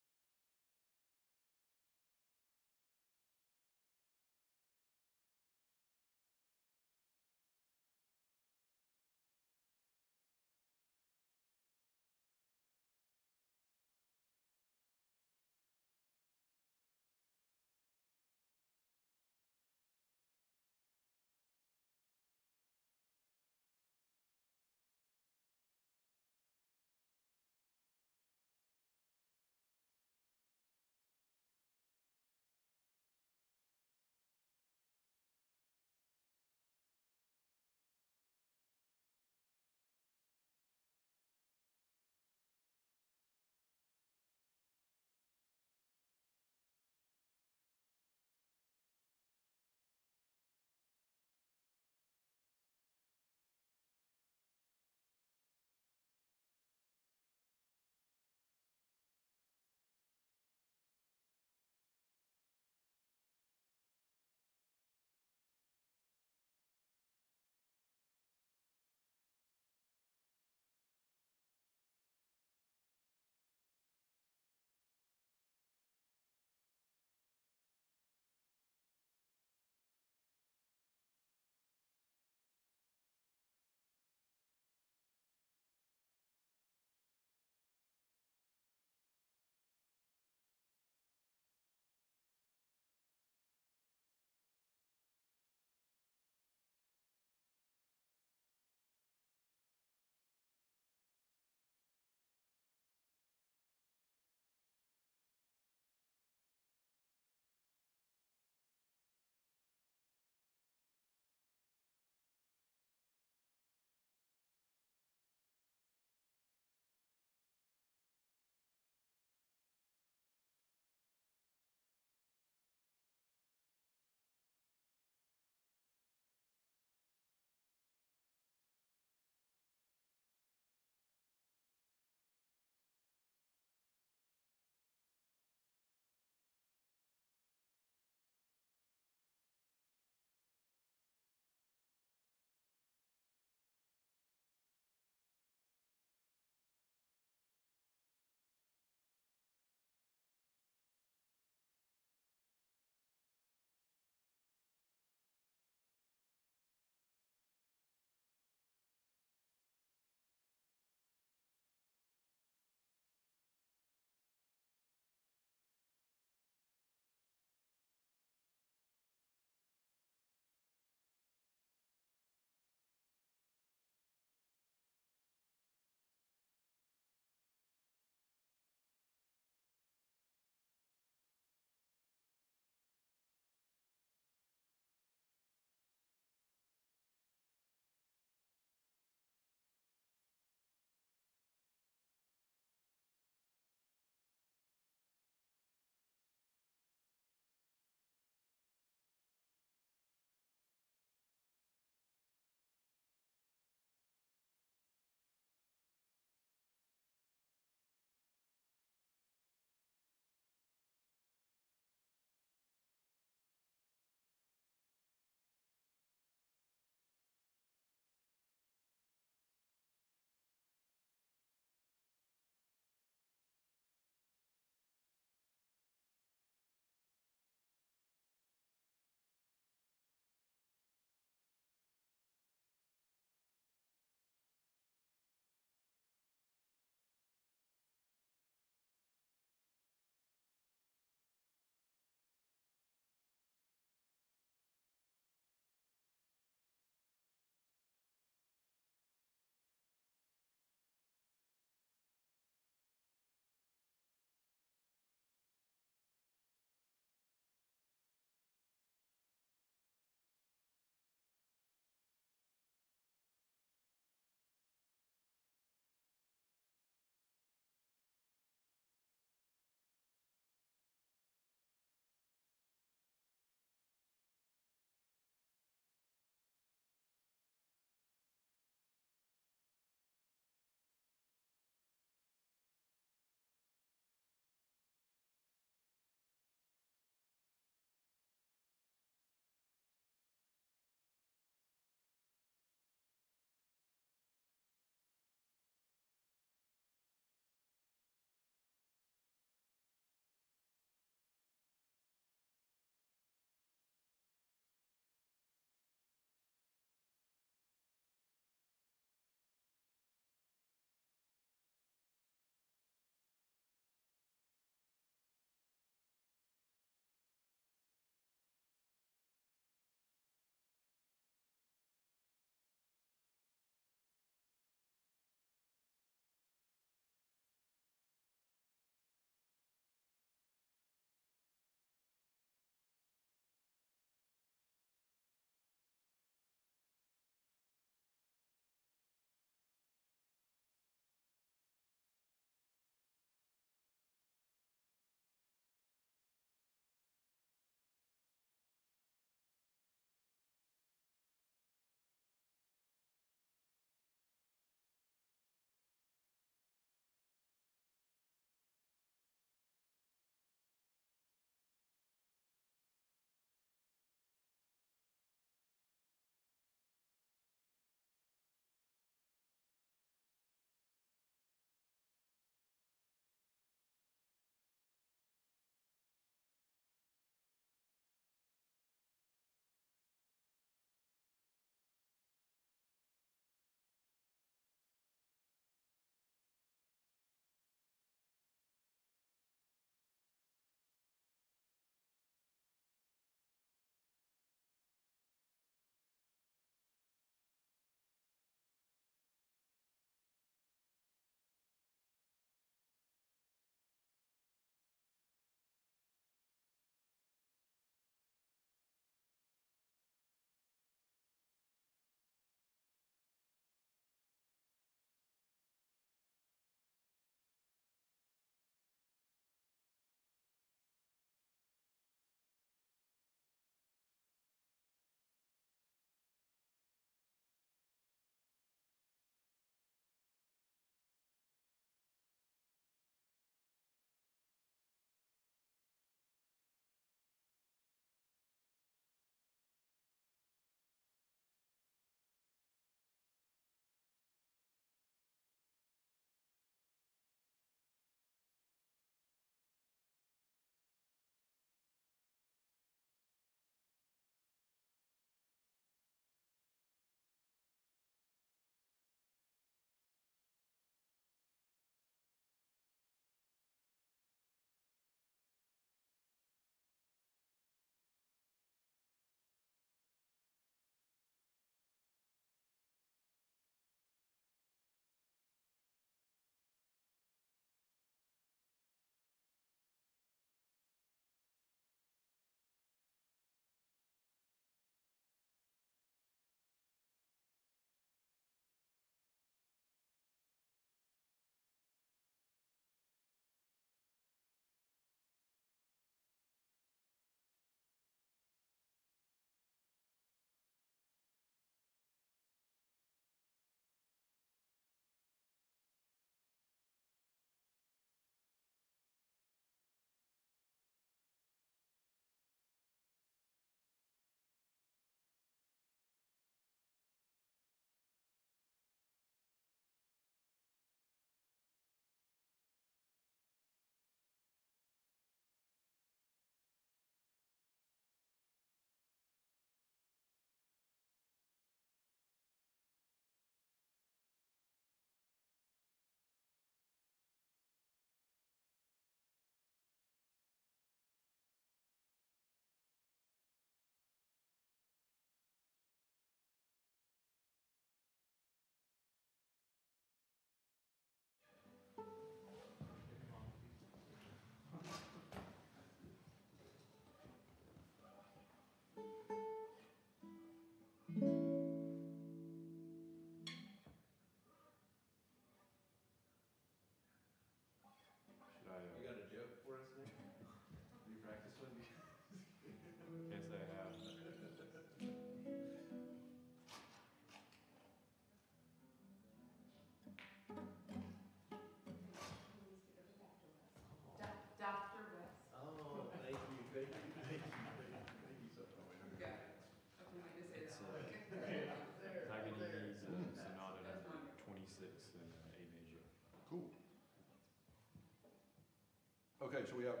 so we have,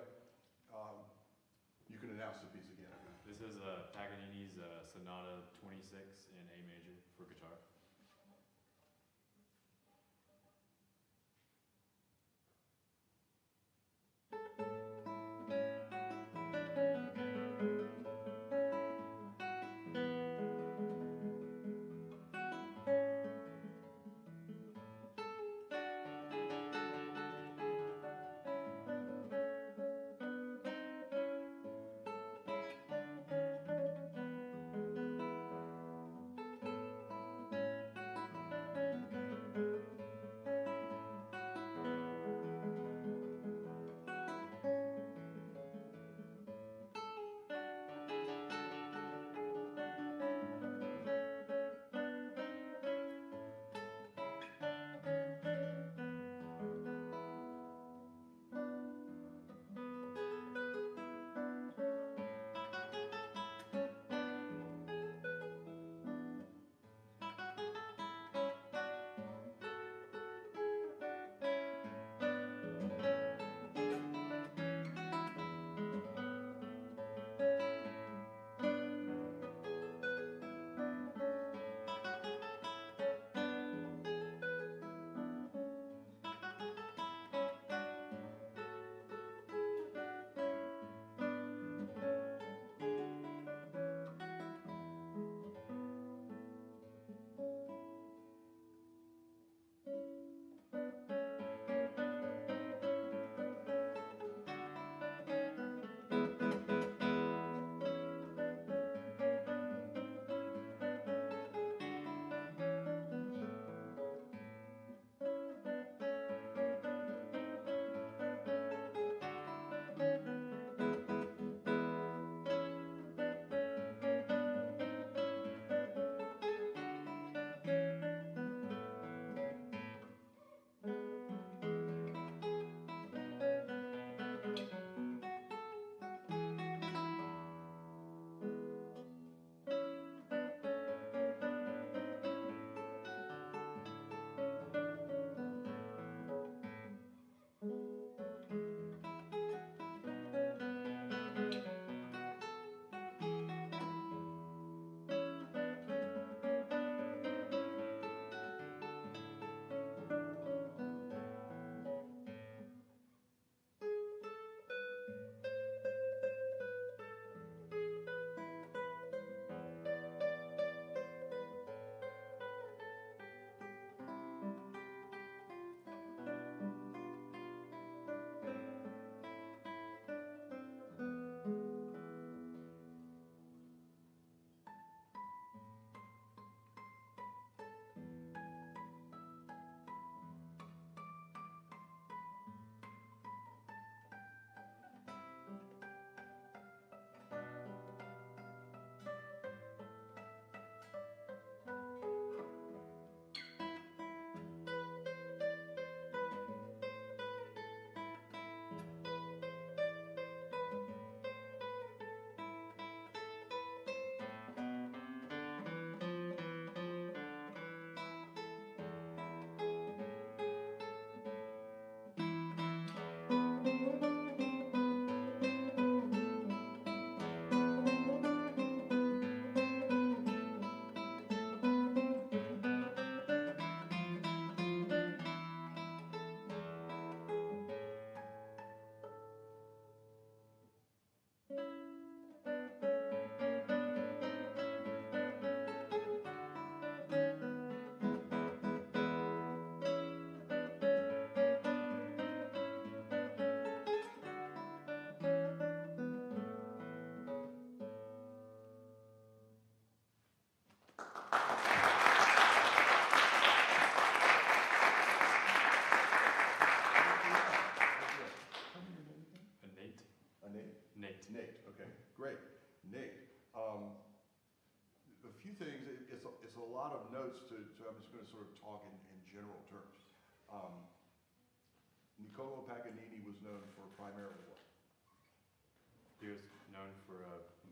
you can announce the piece again. This is Paganini's Sonata 26 in A major for guitar. lot of notes so I'm just going to sort of talk in general terms. Niccolò Paganini was known for primarily what? He was known for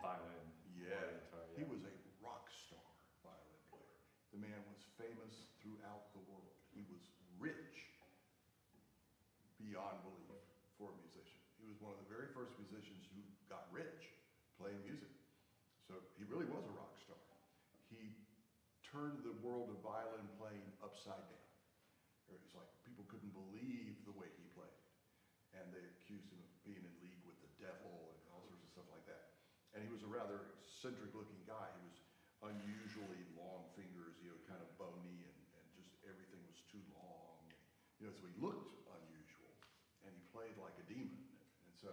violin. Yeah, guitar, he was a rock star violin player. The man was famous throughout the world. He was rich beyond belief for a musician. He was was one of the very first musicians who got rich playing music. So he really was a rock star. He turned the world of violin playing upside down. It was like people couldn't believe the way he played. And they accused him of being in league with the devil and all sorts of stuff like that. And he was a rather eccentric looking guy. He was unusually long fingers, kind of bony, and just everything was too long. So he looked unusual, and he played like a demon. And so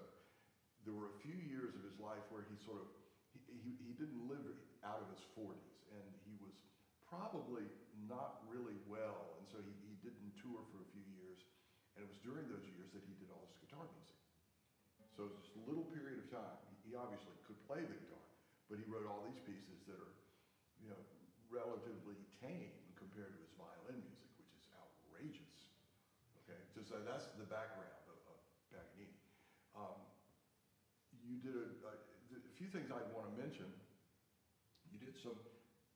there were a few years of his life where he sort of, he didn't live out of his 40s, and he was probably not really well, and so he didn't tour for a few years, and it was during those years that he did all this guitar music. So it was just a little period of time. He obviously could play the guitar, but he wrote all these pieces that are, relatively tame compared to his violin music, which is outrageous. Okay, so that's the background of Paganini. You did a few things I'd want to mention. You did some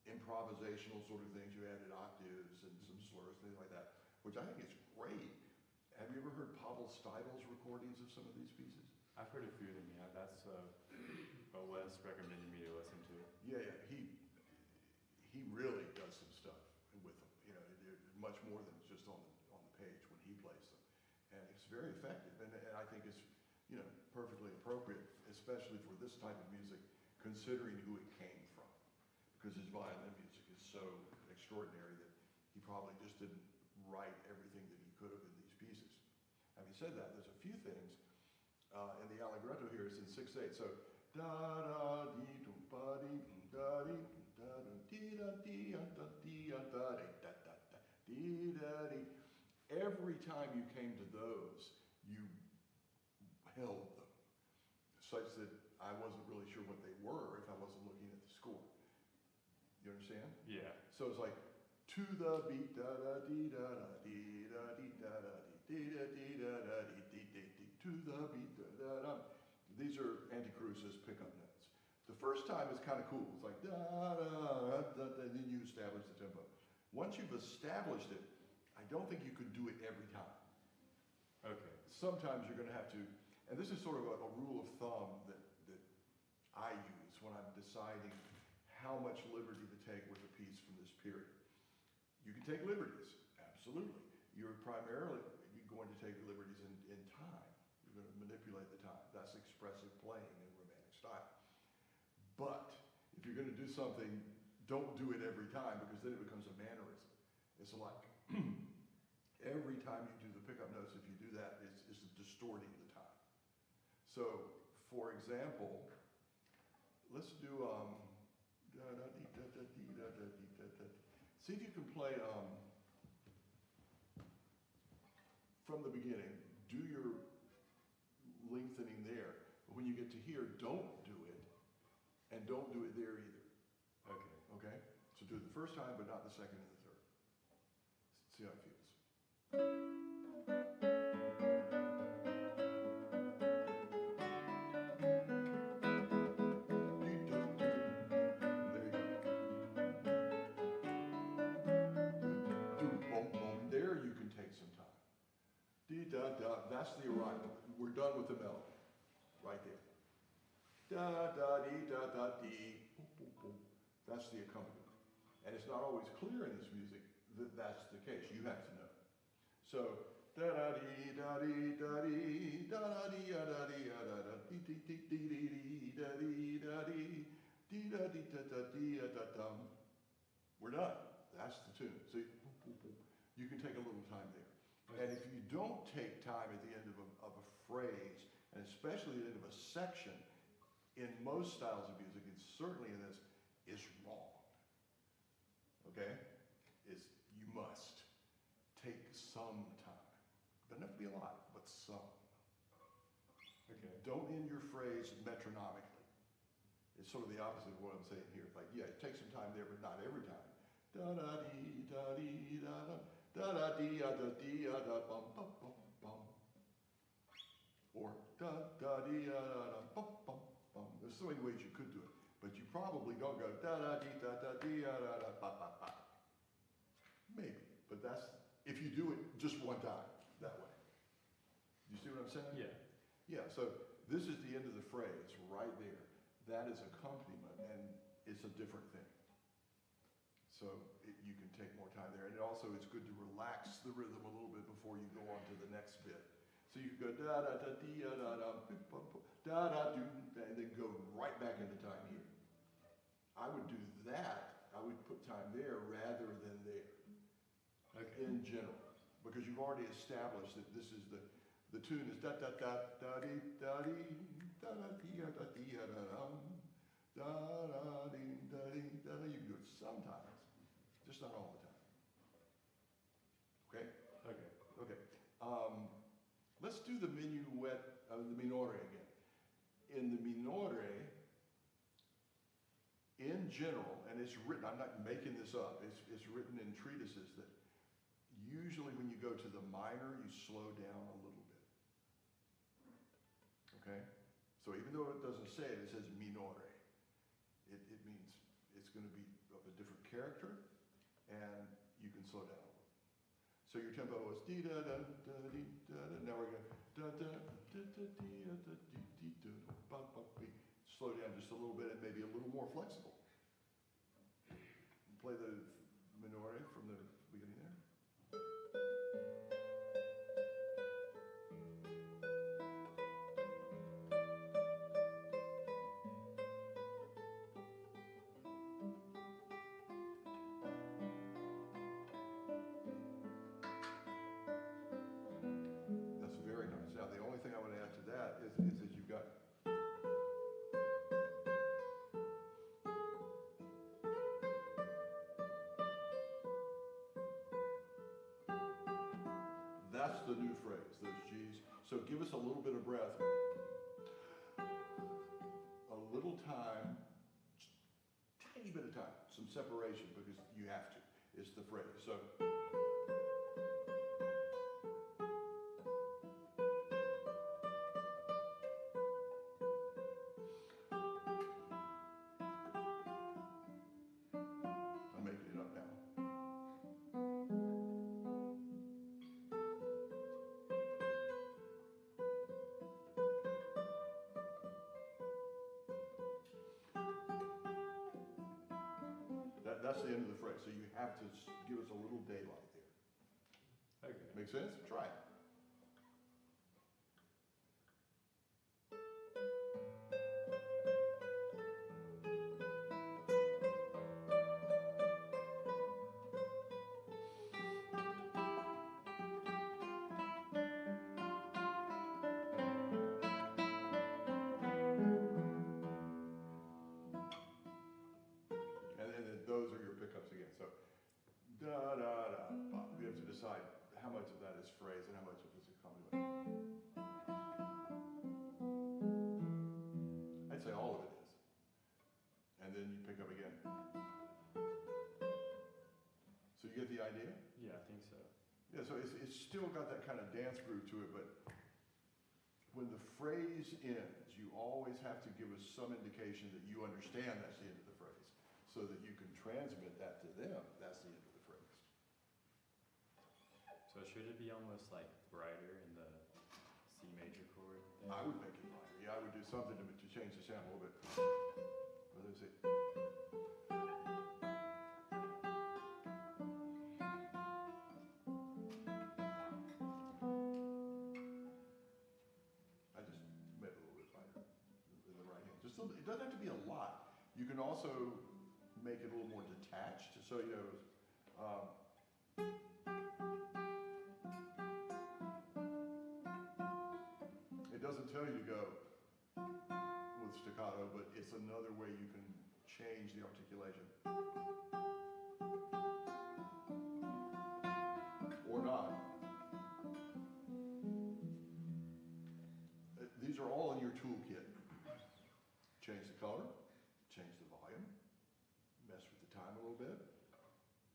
improvisational sort of things. You added octaves and some slurs, things like that, which I think is great. Have you ever heard Pavel Stibel's recordings of some of these pieces? I've heard a few of them, yeah. That's what Wes recommended me to listen to. Yeah, he really does some stuff with them. Much more than just on the page when he plays them, and it's very effective. And I think it's perfectly appropriate, especially for this type of music, considering who it came from, because his violin music is so extraordinary that he probably just didn't write everything that he could have in these pieces. Having said that, there's a few things in the Allegretto here. It's in 6/8. So da da dee dum ba dee da dee da da dee da dee da dee da da da da da dee da dee. Every time you came to those, you held them, such that I wasn't really sure what they were if I wasn't looking at the score. You understand? Yeah. So it's like to the beat da da dee da da dee da dee da da dee da dee da da dee dee dee dee to the beat da da da. These are Anti-Cruz's pickup notes. The first time is kind of cool. It's like da da da, and then you establish the tempo. Once you've established it, I don't think you could do it every time. Okay. Sometimes you're going to have to, and this is sort of a rule of thumb that I use when I'm deciding how much liberty to take with a piece from this period. You can take liberties, absolutely. You're primarily going to take liberties in time. You're going to manipulate the time. That's expressive playing in Romantic style. But if you're going to do something, don't do it every time, because then it becomes a mannerism. It's like every time you do the pickup notes, if you do that, it's distorting the time. So, for example, let's do see if you can play from the beginning. Do your lengthening there, but when you get to here, don't do it, and don't do it there either. Okay. Okay? So do it the first time, but not the second and the third. See how it feels. There you can take some time. Dee da da, that's the arrival. We're done with the melody. Right there. Da da dee da da dee. Boom, boom, boom. That's the accompaniment. And it's not always clear in this music that that's the case. You have to know. So da da dee da dee da dee da da dee da da dee da da dee dee dee dee dee da dee da dee dee da dee da da dee da dum. We're done. That's the tune. See, you can take a little time there. And if you don't take time at the end of a phrase, and especially at the end of a section, in most styles of music, and certainly in this, is wrong. Okay? You must take some time. Doesn't have to be a lot, but some. Okay. Don't end your phrase metronomically. It's sort of the opposite of what I'm saying here. It's like, yeah, take some time there, but not every time. Da da dee da dee da da da da dee da dee da bum bum bum bum. Or da da dee da bum bum bum. There's so many ways you could do it, but you probably don't go da da dee da da dee da da ba ba ba. Maybe, but that's if you do it just one time that way. You see what I'm saying? Yeah. Yeah, so this is the end of the phrase, right there. That is accompaniment, and it's a different thing. So you can take more time there, and it also is good to relax the rhythm a little bit before you go on to the next bit. So you can go da da da dee da da da da da do, and then go right back into time here. I would do that. I would put time there rather than there. Okay. In general, because you've already established that this is the tune is da da da da dee da dee da da dee da dee da da da da dee da dee da da. You can do it sometimes, just not all the time. Okay. Okay. Okay. Let's do the minuet, the minore again. In the minore, in general, and it's written. I'm not making this up. It's written in treatises that. Usually when you go to the minor, you slow down a little bit. Okay? So even though it doesn't say it, it says minore. It means it's going to be of a different character, and you can slow down a little. So your tempo is dee da da da dee da da. Now we're going da da da da dee da da dee dee da ba ba be. Slow down just a little bit and maybe a little more flexible. Play the minore from the beginning there. That's very nice. Now, the only thing I would add to that is that you've got that's the new phrase, those G's. So give us a little bit of breath. A little time, tiny bit of time, some separation because you have to. It's the phrase. So I'm making it up now. That's the end of the phrase. So you have to give us a little daylight there. Okay. Make sense? Try it. And then those are your pickups again. So da da da. Ba. You have to decide how much of that is phrase and how much of it is accompaniment. I'd say all of it is. And then you pick up again. So you get the idea? Yeah, I think so. Yeah, so it's still got that kind of dance groove to it, but when the phrase ends, you always have to give us some indication that you understand that's the end of the phrase, so that you can transmit that to them. That's the end of the phrase. So should it be almost like brighter in the C major chord? Thing? I would make it lighter. Yeah, I would do something to change the sound a little bit. Let me see. I just made it a little bit lighter in the right hand. Just a little, it doesn't have to be a lot. You can also make it a little more detached. So you know. It doesn't tell you to go with staccato, but it's another way you can change the articulation. Or not. These are all in your toolkit. Change the color, change the volume, mess with the time a little bit,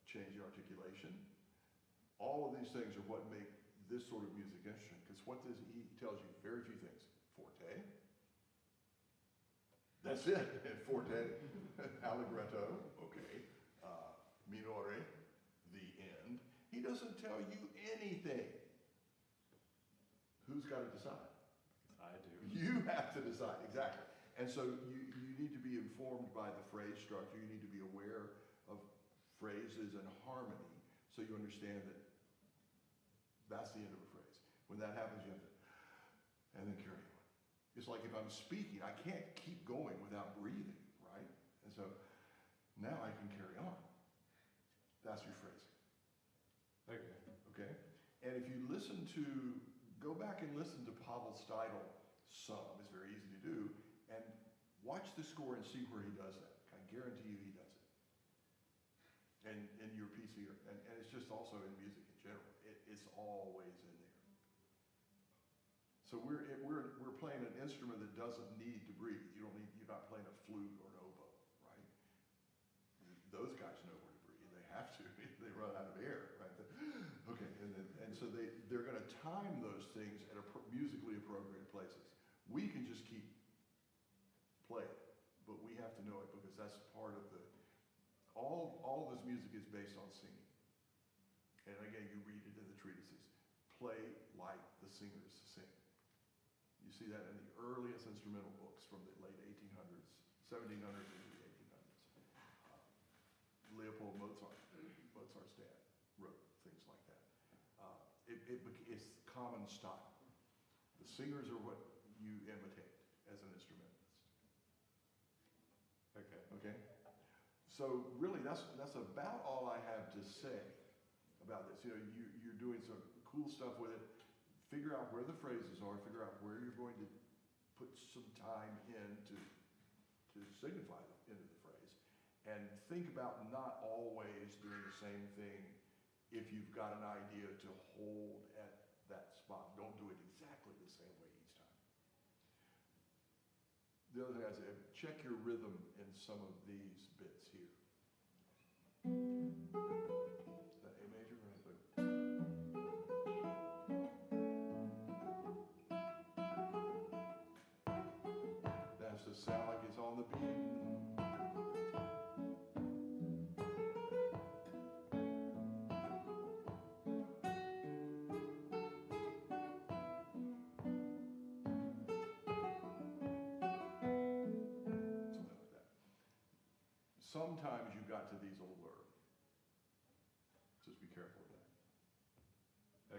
change the articulation. All of these things are what make this sort of music interesting, because what does he tells you? Very few things. Forte. That's it. Forte. Allegretto. Okay. Minore. The end. He doesn't tell you anything. Who's got to decide? I do. You have to decide, exactly. And so you need to be informed by the phrase structure. You need to be aware of phrases and harmony so you understand that that's the end of a phrase. When that happens, you have to, and then carry on. It's like if I'm speaking, I can't keep going without breathing, right? And so now I can carry on. That's your phrasing. Okay. Okay? And if you go back and listen to Pavel Steidl some, it's very easy to do, and watch the score and see where he does that. I guarantee you he does it. And in your PC, and it's just also in music in general. It's always in there. So we're playing an instrument that doesn't need to breathe. You're not playing a flute or an oboe, right? Those guys know where to breathe. They have to. They run out of air, right? Okay, and so they're going to time those things at musically appropriate places. We can just keep playing, but we have to know it because that's part of all this music is based on singing. And again, you read it in the treatises. Play like the singers sing. You see that in the earliest instrumental books from the late 1800s, 1700s into the 1800s. Leopold Mozart's dad wrote things like that. It's common style. The singers are what you imitate as an instrumentalist. Okay. Okay? So really, that's about all I have to say about this. You know, you're doing some cool stuff with it. Figure out where the phrases are. Figure out where you're going to put some time in to signify the end of the phrase. And think about not always doing the same thing if you've got an idea to hold at that spot. Don't do it exactly the same way each time. The other thing I say, check your rhythm in some of these bits here. Is that A major? That has to sound like it's on the beat. Sometimes you got to these a little early. Just be careful of that.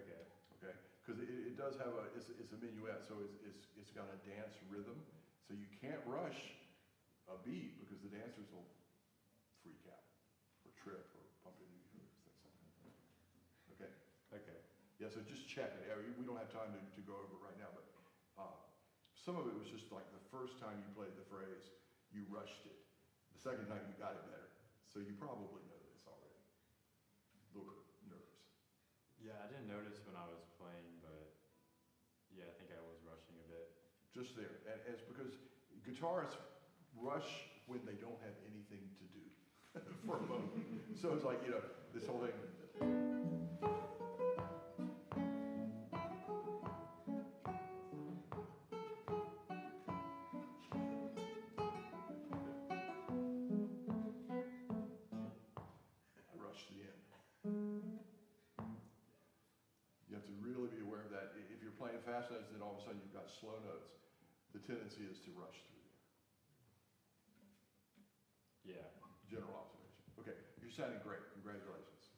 Okay. Okay? Because it does have it's a minuet, so it's got a dance rhythm. So you can't rush a beat because the dancers will freak out or trip or bump into each other, things like that. Okay? Okay. Yeah, so just check it. We don't have time to go over it right now, but some of it was just like the first time you played the phrase, you rushed it. The second time you got it better. So you probably know this already. A little bit nervous. Yeah, I didn't notice when I was playing, but yeah, I think I was rushing a bit. Just there. And it's because guitarists rush when they don't have anything to do for a moment. So it's like, this whole thing. Fast notes, then all of a sudden you've got slow notes. The tendency is to rush through there. Yeah. General observation. Okay, you're sounding great. Congratulations.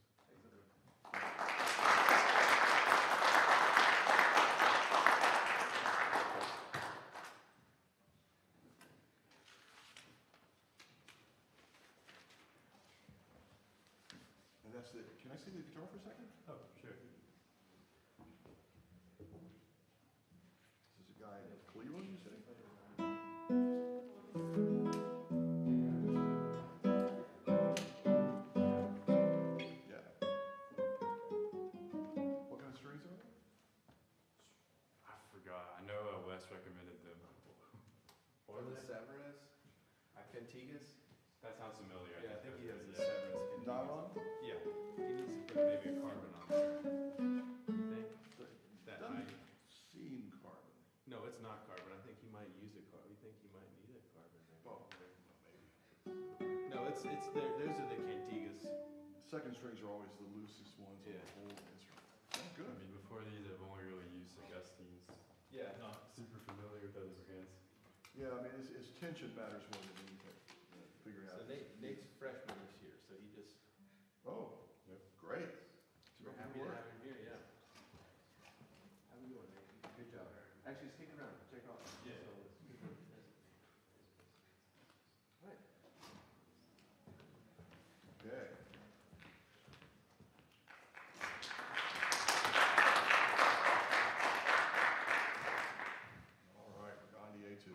And that's it. Can I see the guitar for a second? Oh, sure. Guy in Cleveland, you say? Yeah. What kind of strings are they? I forgot. I know Wes recommended them. Or the Severus? Cantigas? That sounds familiar. Yeah, I think he has the yeah. Severus Cantigas. Nylon? Yeah. He needs to put maybe a carbon on there. You think? That Doesn't might. seem carbon. No, it's not carbon. I think he might use a carbon. We think he might need a carbon there. Oh, maybe. No, it's there. Those are the Cantigas. Second strings are always the loosest ones of Yeah. the whole instrument. Oh, I good. mean, before these, I've only really used Augustine's. Yeah, not super familiar with those brands. Yeah, I mean, it's tension matters more than anything, figuring So out. Nate's a freshman this year, so he just, Oh, Yep. great. we're happy to have him here, yeah. How we doing, Nate? Good job. Actually, stick around, check off. Yeah. Right. Okay. All right, Gandhi A2.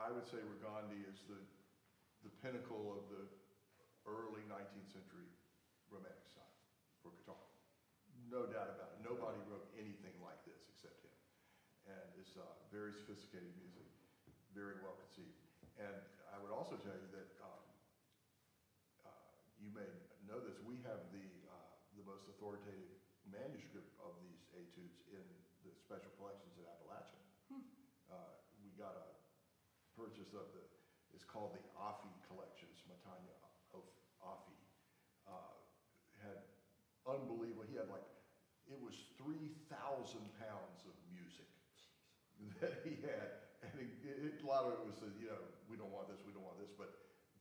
I would say Regandi is the pinnacle of the early 19th century romantic style for guitar. No doubt about it. Nobody wrote anything like this except him. And it's very sophisticated music, very well conceived. And I would also tell you that you may know this. We have the most authoritative manuscript of these etudes in the special collections at Appalachian. We got a purchase of it's called the Offie collections. Matanya Offie had unbelievable. He had it was 3,000 pounds of music that he had, and a lot of it was we don't want this, but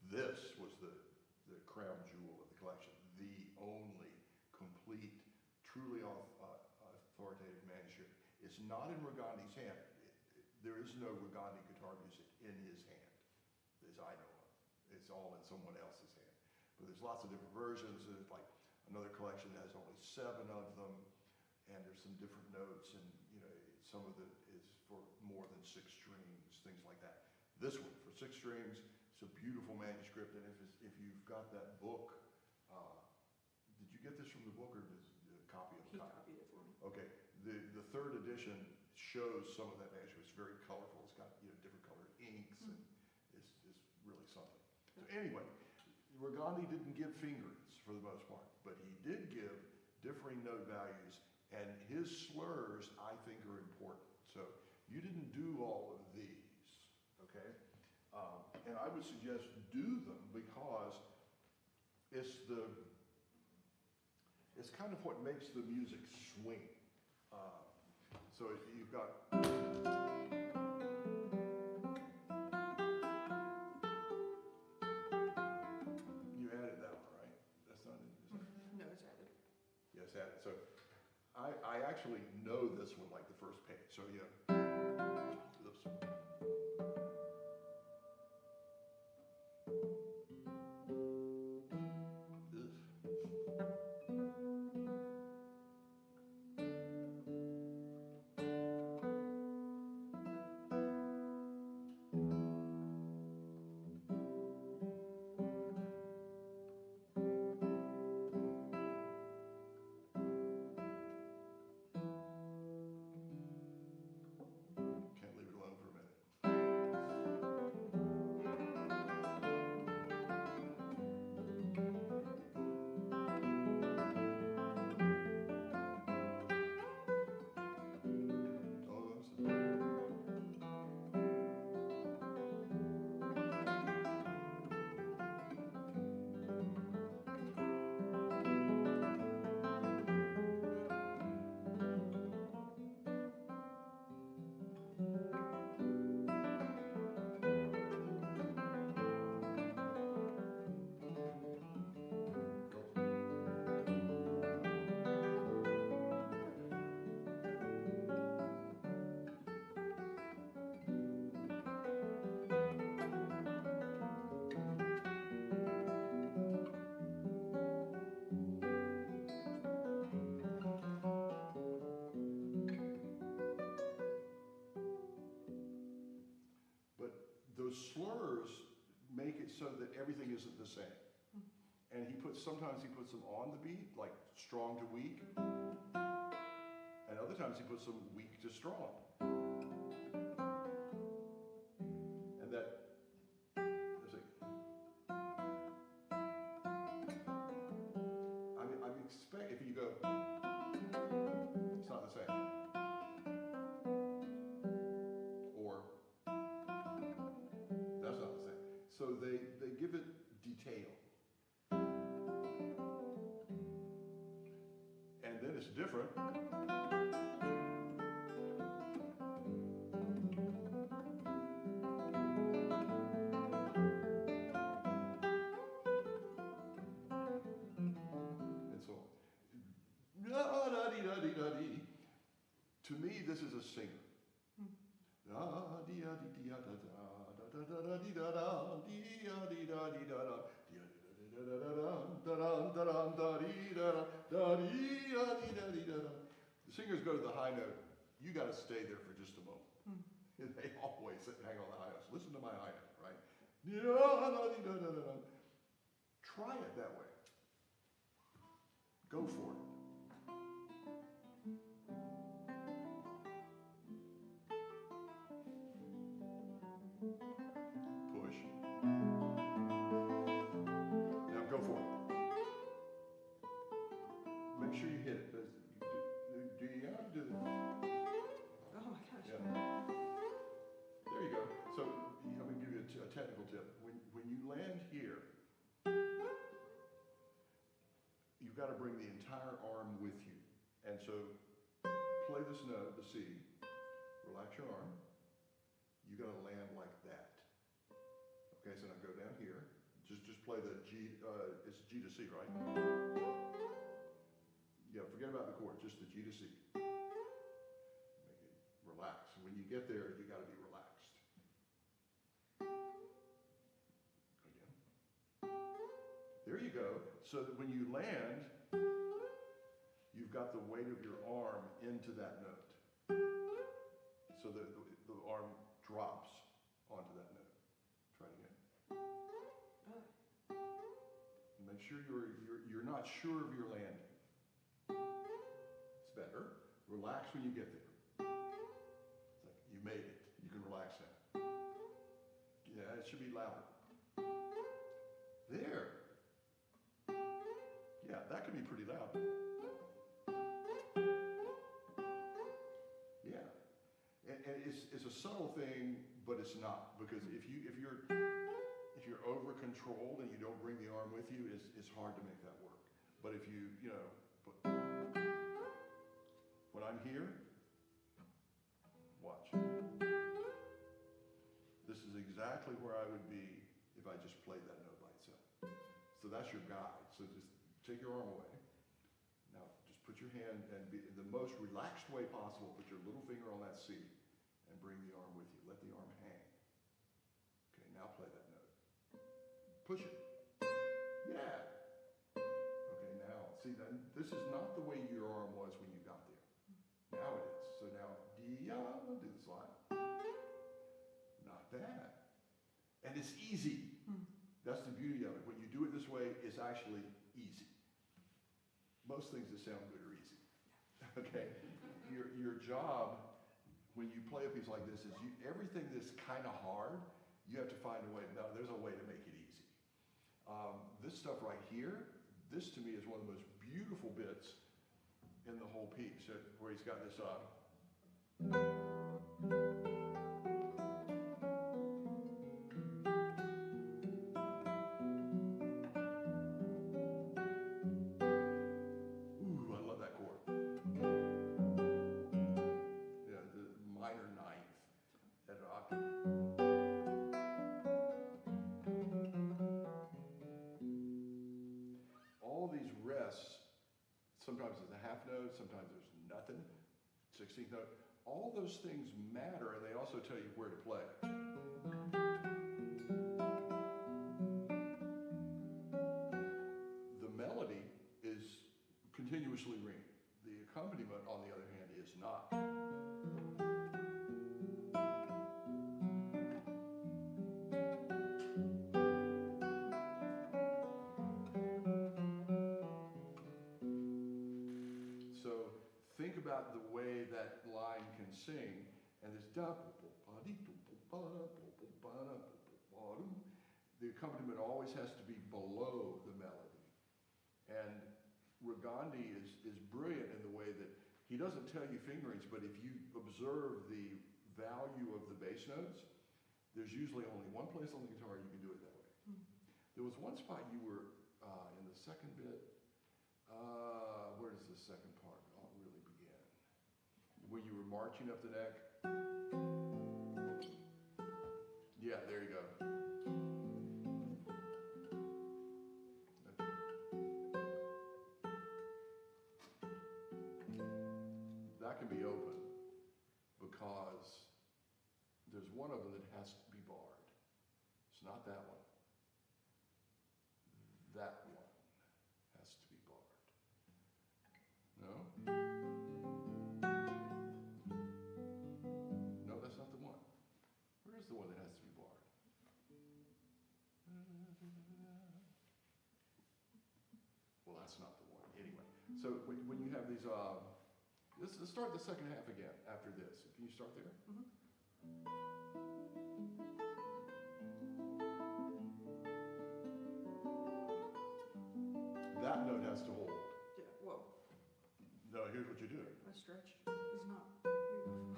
this was the crown jewel of the collection, the only complete, truly authoritative manuscript. It's not in Ragandi's hand. There is no Ragandi guitar music in his hand, as I know of. It's all in someone else's hand. But there's lots of different versions. There's another collection that has only 7 of them, and there's some different notes, and some of it is for more than 6 strings, things like that. This one for 6 strings. It's a beautiful manuscript, and if you've got that book, did you get this from the book or a copy of the He copy? copied it for me. Okay, the 3rd edition shows some of that manuscript. It's very colorful. It's got different colored inks, and it's really something. So anyway, Ragandi didn't give fingerings for the most part, but he did give differing note values, and his slurs, I think, are important. So you didn't do all of these, okay? And I would suggest do them because it's kind of what makes the music swing. So you've got. You added that one, right? That's not in this. No, it's added. Yes, added. So I actually know this one like the first page. So oops. Can't leave it alone for a minute. But those slurs make it so that everything isn't the same. And sometimes he puts them on the beat, like strong to weak. And other times he puts them weak to strong. And that, there's I expect if you go, it's not the same. Or, that's not the same. So they give it detail. And then it's different. And so on. Da-da-dee-da-dee-da-dee. To me, this is a singer. The singers go to the high note. You got to stay there for just a moment. And they always hang on the high notes. Listen to my high note, right? Try it that way. Go for it. Push. Now go for it. Make sure you hit it. Do you have to do that? Oh my gosh. Yeah. There you go. So I'm going to give you a technical tip. When you land here, you've got to bring the entire arm with you. And so play this note, the C. Relax your arm. You got to land like that. Okay, so now go down here. Just play the G. It's G to C, right? Yeah, forget about the chord. Just the G to C. Make it relax. When you get there, you got to be relaxed. Again. There you go. So that when you land, you've got the weight of your arm into that note. So that the arm drops onto that note. Try it again. Make sure you're not sure of your landing. It's better. Relax when you get there. It's like you made it. You can relax now. Yeah, it should be louder. There. Yeah, that could be pretty loud. Yeah. And it's a subtle thing, but it's not. Because if you're over controlled and you don't bring the arm with you, it's hard to make that work. But if when I'm here, watch. This is exactly where I would be if I just played that note by itself. So that's your guide. So just take your arm away. Now just put your hand and be in the most relaxed way possible. Put your little finger on that C and bring the arm with you. Let the arm hang. Okay, now play that note. Push it. Yeah. Okay, now see then this is not the way your arm was when you got there. Now it is. So now do the slide. Not bad. And it's easy. That's the beauty of it. When you do it this way, it's actually easy. Most things that sound good are easy. Okay? Your job when you play a piece like this is everything that's kind of hard, you have to find a way. No, there's a way to make it easy. This stuff right here, this to me is one of the most beautiful bits in the whole piece, where he's got this ooh, I love that chord. Yeah, the minor ninth at an octave. All these rests, sometimes it's a half note, sometimes there's nothing, 16th note. All those things matter, and they also tell you where to play. The melody is continuously ringing. The accompaniment, on the other hand, is not. So think about the way that line can sing, and there's the accompaniment always has to be below the melody. And Regandi is brilliant in the way that he doesn't tell you fingerings, but if you observe the value of the bass notes, there's usually only one place on the guitar you can do it that way. There was one spot you were in the second bit. Where does the second part really begin? When you were marching up the neck. Yeah, there you go. That can be open because there's one of them that has to be barred. It's not that one. That one has to be barred. No? No, that's not the one. Where's the one that has to be barred? Well, that's not the one. Anyway, So when you have these, let's start the second half again after this. Can you start there? That note has to hold. Yeah, whoa, No, here's what you do. my stretch is not beautiful.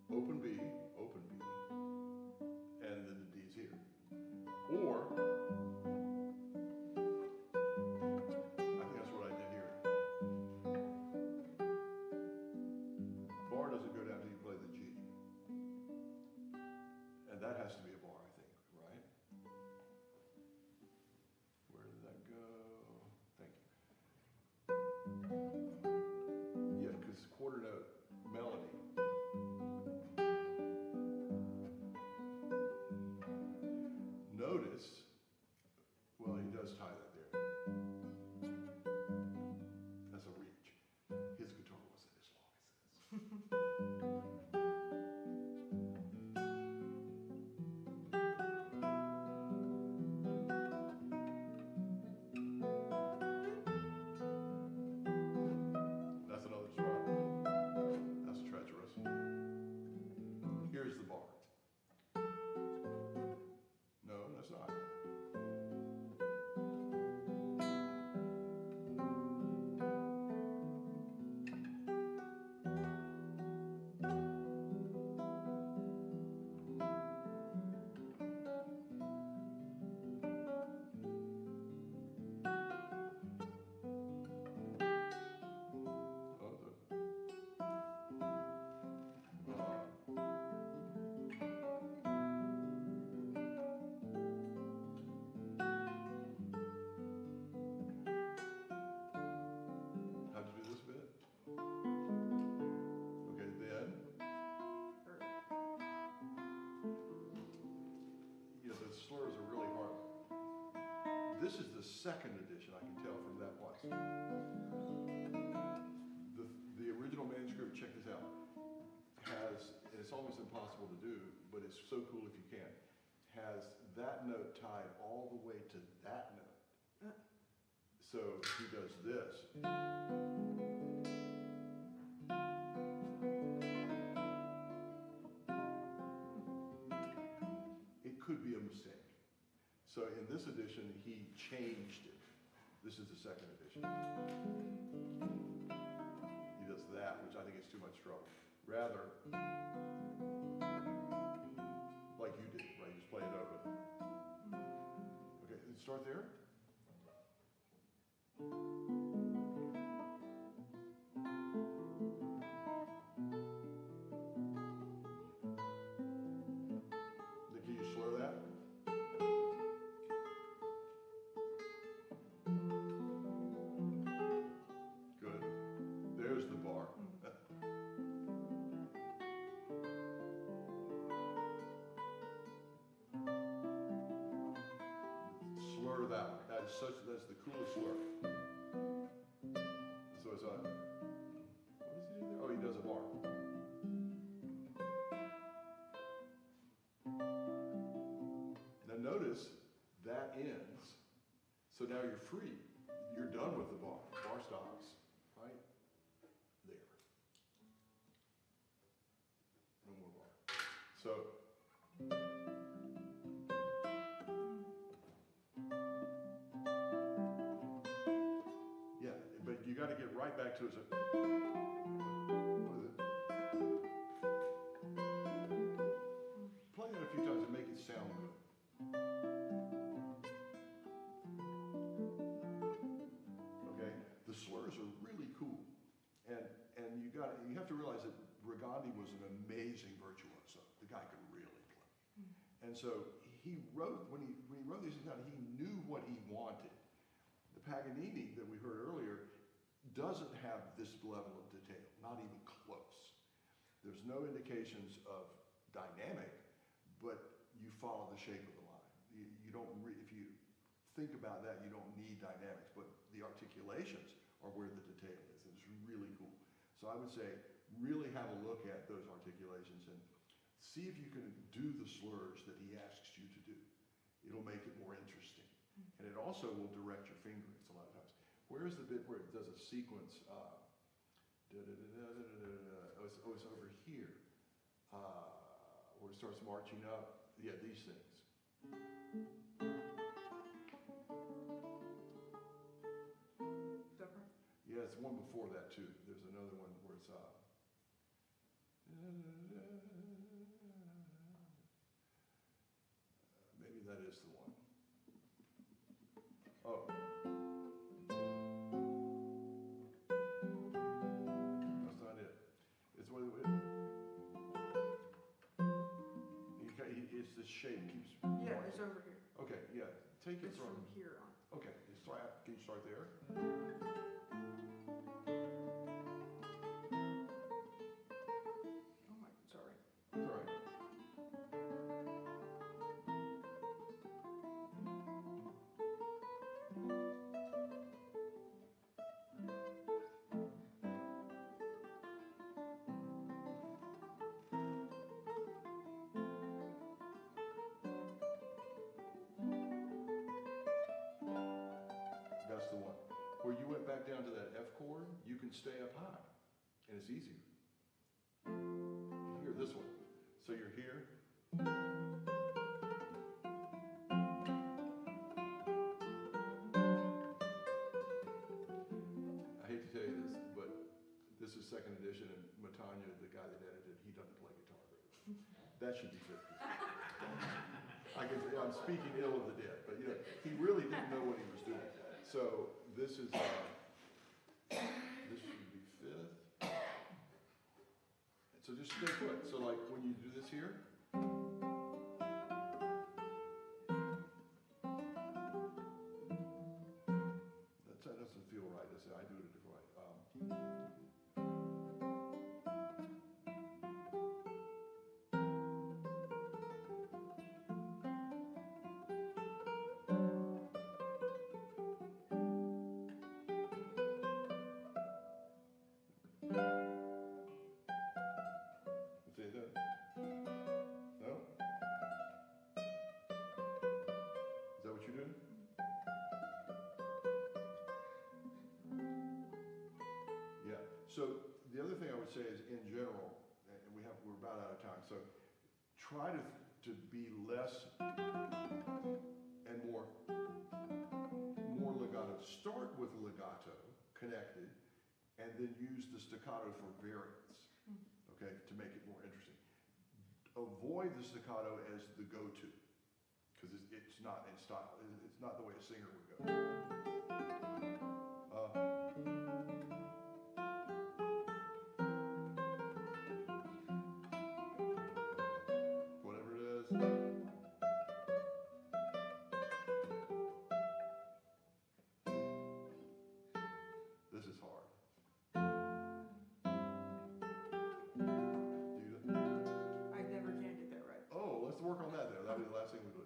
Open B, and then the D's here. Or, I think that's what I did here. Bar doesn't go down till you play the G. And that has to be a bar, I think, right? Where did that go? Thank you. Yeah, because quarter note melody. Notice, well, he does tie that there. That's a reach. His guitar wasn't as long as this. That's another spot. That's treacherous. Here's the bar. No, that's not. How'd you do this bit? Okay, then, yeah, the slurs are really hard. This is the second edition, I can tell from that place. The original manuscript, check this out, has, and it's almost impossible to do, but it's so cool if you can, has that note tied all the way to that note. So he does this. It could be a mistake. So in this edition, he changed it. This is the second edition. He does that, which I think is too much trouble. Rather, like you did, right? You just play it over. Okay, start there. Can you slur that? Good. There's the bar. Slur that one. That's the coolest slur. So it's what does he do there? Oh, he does a bar. Now notice that ends. So now you're free. You're done with the bar. Bar stops right there. No more bar. So yeah, but you got to get right back to it. So, what is it? Play it a few times and make it sound good. Okay, the slurs are really cool, and you have to realize that Briganti was an amazing virtuoso. The guy could really play, and so he wrote when he wrote these things down. He knew what he wanted. The Paganini that we heard earlier doesn't have this level of detail, not even close. There's no indications of dynamic, but you follow the shape of the line. You don't, if you think about that, you don't need dynamics, but the articulations are where the detail is. It's really cool. So I would say really have a look at those articulations and see if you can do the slurs that he asks you to do. It'll make it more interesting. And it also will direct your fingerings a lot of times. Where's the bit where it does a sequence? Oh, it's over here. Where it starts marching up. Yeah, these things. Different. Yeah, it's one before that too. There's another one where it's maybe that is the one. Oh. That's not it. It's what it's the shape keeps. Yeah, it's over here. Okay, yeah. Take it It's from. from here on. Okay, can you start there? Oh my, sorry. It's all right. That's the one. Where you went back down to that F chord, you can stay up high, and it's easier. Here, this one. So you're here. I hate to tell you this, but this is second edition, and Matanya, the guy that edited, he doesn't play guitar very well. That should be 50. I'm speaking ill of the dead, but you know, he really didn't know what he was doing. So this is this should be 5th. So just stay put. So like when you do this here. That doesn't feel right. I do it a different way. See that? No? Is that what you're doing? Yeah. So the other thing I would say is, in general, and we're about out of time. So try to be less and more legato. Start with legato, connected, and then use the staccato for variants. Okay, to make it more interesting. Avoid the staccato as the go-to, because it's not in style. It's not the way a singer would go. Whatever it is. This is hard. I never can get that right. Oh, let's work on that though. That'll be the last thing we do.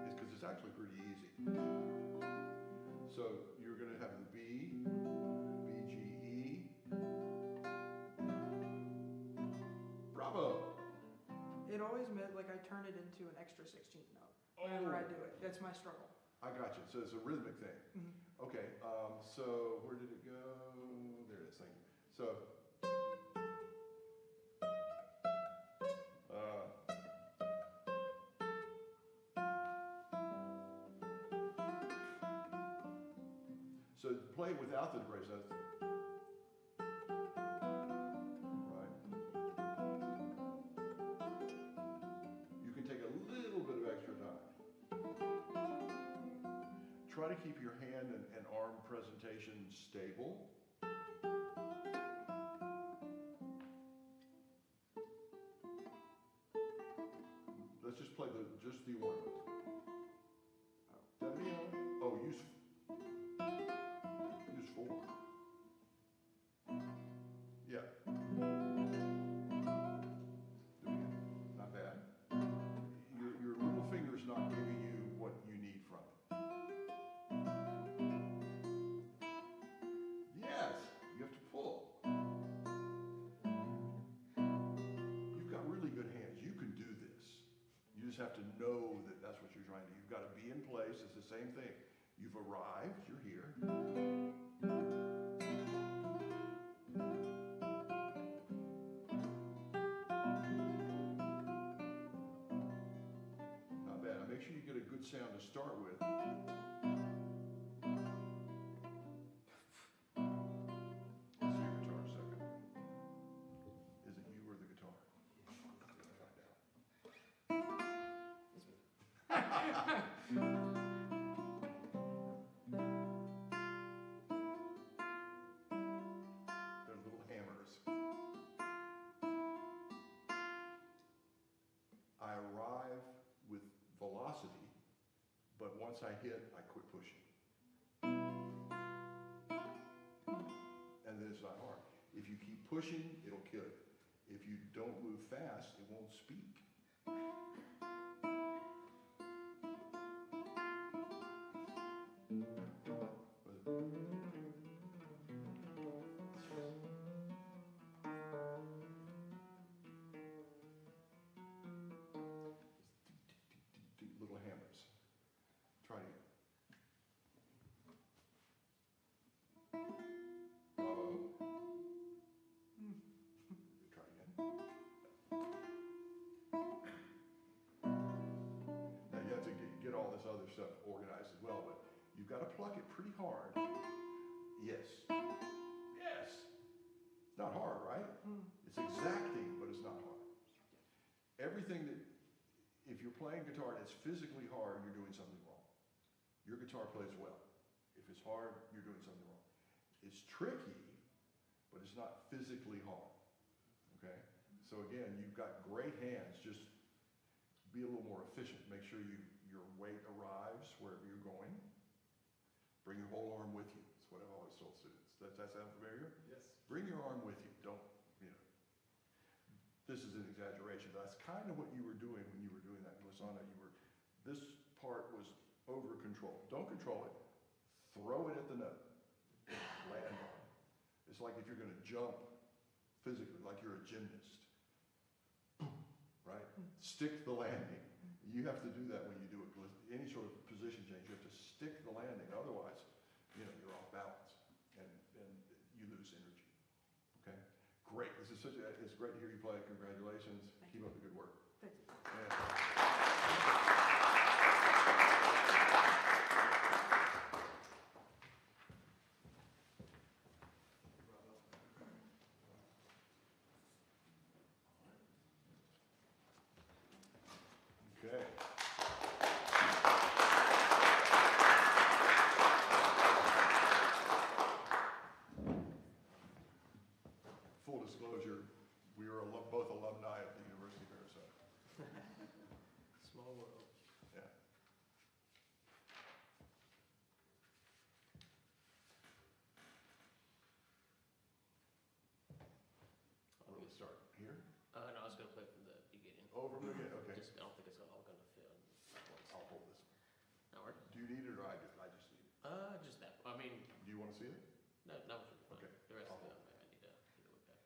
It's because it's actually pretty easy. So you're going to have the B, B, G, E. Bravo. It always meant like I turn it into an extra 16th note whenever I do it. That's my struggle. I got you. So it's a rhythmic thing. Mhm. Okay. So where did it go? There it is. Thank you. So. So play it without the brace. That's right. You can take a little bit of extra time. Try to keep your hand and arm presentation stable. Let's just play just the ornament. Oh, use 4. Yeah. Not bad. Your little finger's not giving you what you need from it. Yes, you have to pull. have to know that that's what you're trying to do. You've got to be in place. It's the same thing. You've arrived, you're here. Not bad. Now make sure you get a good sound to start with. Let's see your guitar a second. Is it you or the guitar? Let's find out. They're little hammers. I arrive with velocity, but once I hit, I quit pushing. And then it's not hard. If you keep pushing, it'll kill you. If you don't move fast, it won't speak. Little hammers. Try it again. Bravo. Try again. Now you have to get all this other stuff organized as well, but you've got to pluck it pretty hard. Yes. Yes. It's not hard, right? It's exacting, but it's not hard. Everything that, if you're playing guitar and it's physically hard, you're doing something wrong. Your guitar plays well. If it's hard, you're doing something wrong. It's tricky, but it's not physically hard. Okay? So again, you've got great hands. Just be a little more efficient. Make sure your weight arrives wherever you're going. Bring your whole arm with you. That's what I've always told students. Does that sound familiar? Yes. Bring your arm with you. Don't, this is an exaggeration, but that's kind of what you were doing when you were doing that glissando. This part was over control. Don't control it. Throw it at the note. Land on it. It's like if you're going to jump physically, like you're a gymnast. Right? Stick the landing. You have to do that when you do it. Any sort of position change, you have to stick the landing. Otherwise, you're off balance and you lose energy. Okay? Great. It's great to hear you play. Congratulations. Keep up the good work. Thank you. Okay. Full disclosure, we are both alumni of the University of Minnesota. Small world. Yeah. Where do we start? Here? No, I was gonna play from the beginning. Oh, from the beginning, okay. Just, I don't think it's all gonna fit on that one. I'll hold this one. That work? Do you need it or I just need it? Just that, I mean, Do you want to see it? no, that one should be fine. Okay. The rest of I'll it, I need to look back.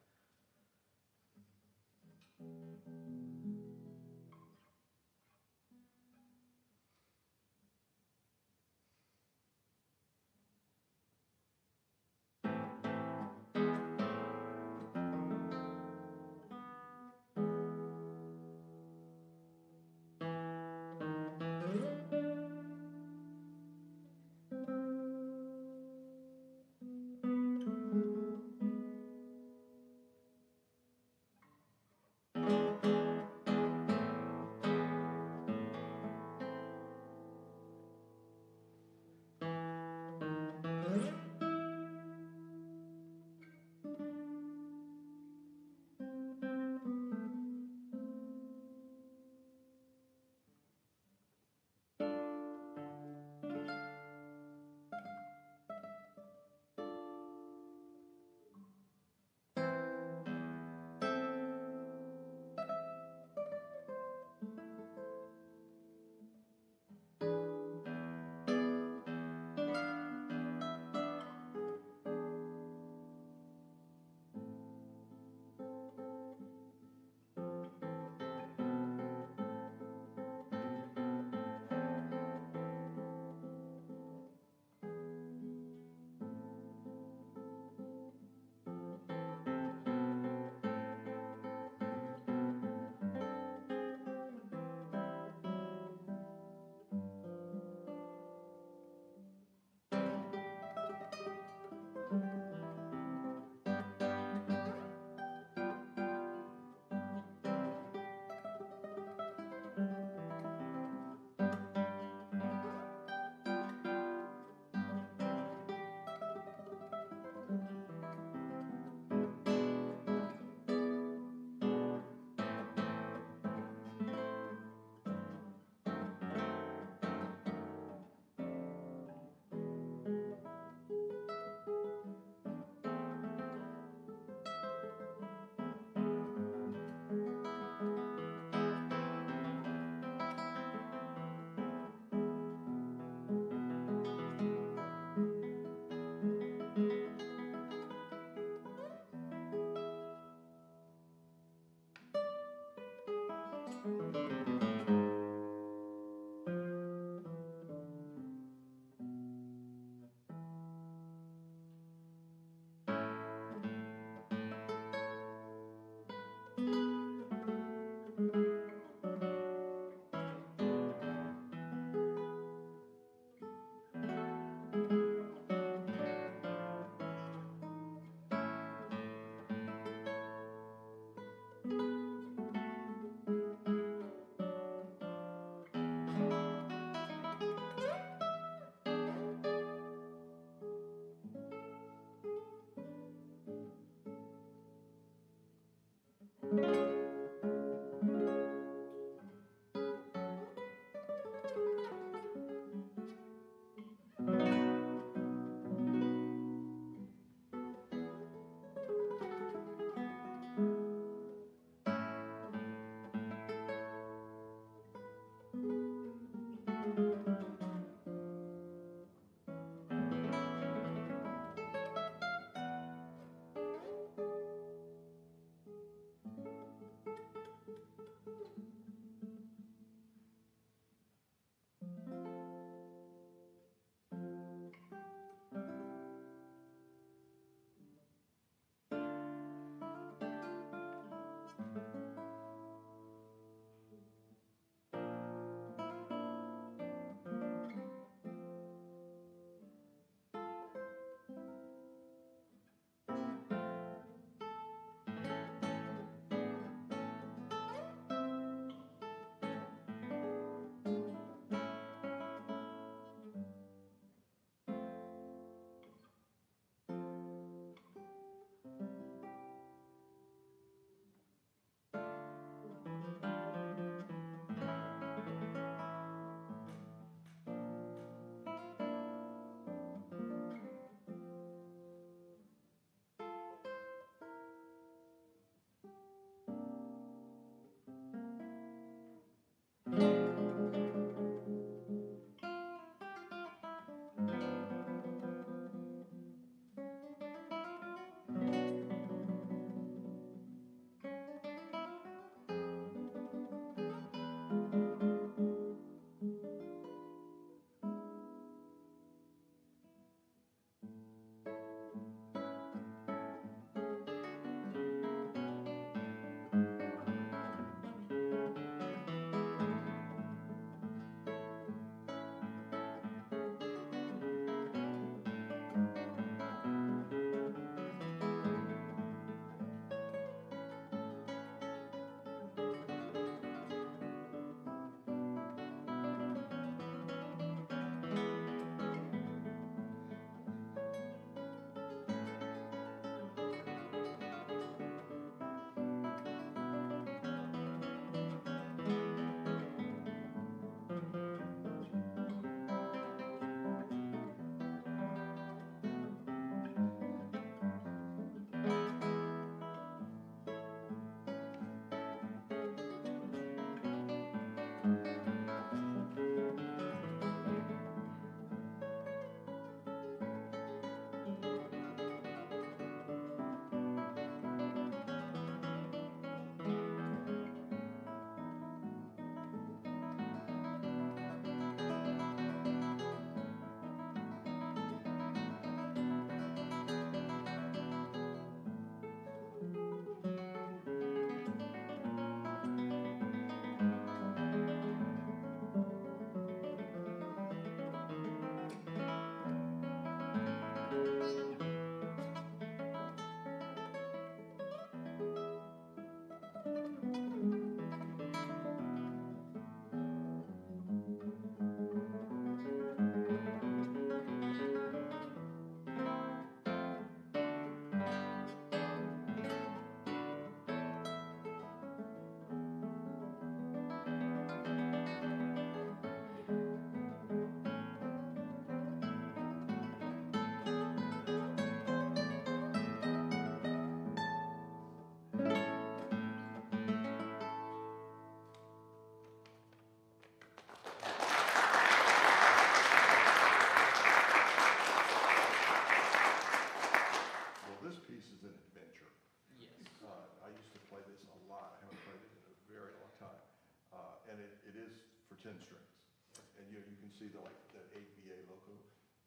see the like that 8VA logo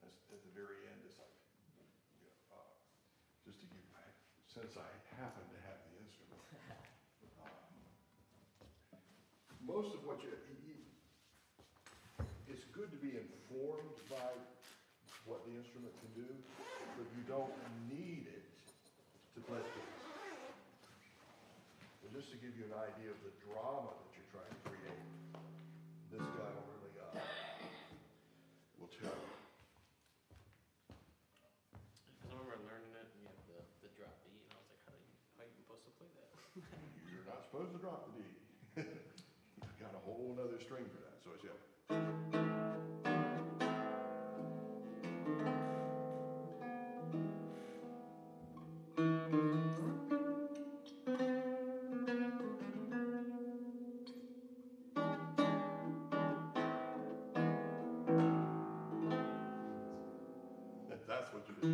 at the very end. It's like, just to give you, since I happen to have the instrument, most of what it's good to be informed by what the instrument can do, but you don't need it to play things. But just to give you an idea of the drama that you're trying to create, this guy really will tell you. Because I remember learning it, and you have the drop D, and I was like, how are you even supposed to play that? You're not supposed to drop the D. You've got a whole other string for that. So it's yeah. That's what you do.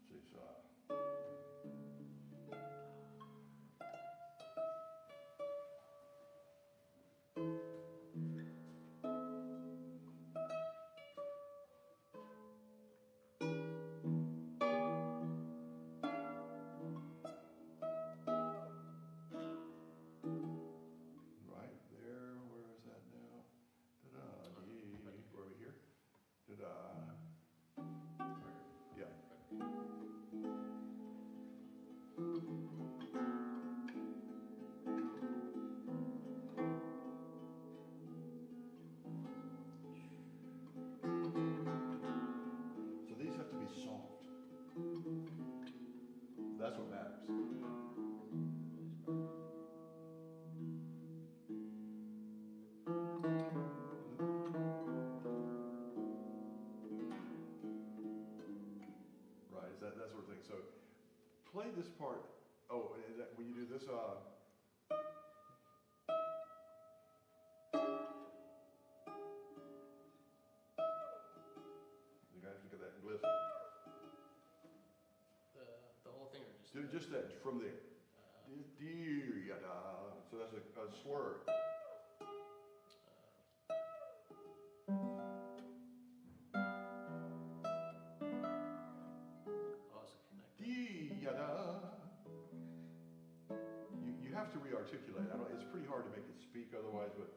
See, so. Right there, where is that now? Ta-da, where are we here? Ta-da. Yeah. So these have to be soft. That's what matters. Right, is that sort of thing. So play this part. Oh, is that when you do this, you guys look at that and listen. The whole thing, or just Do just that from there. So that's a slur. also connected. You have to re-articulate. It's pretty hard to make it speak otherwise, but.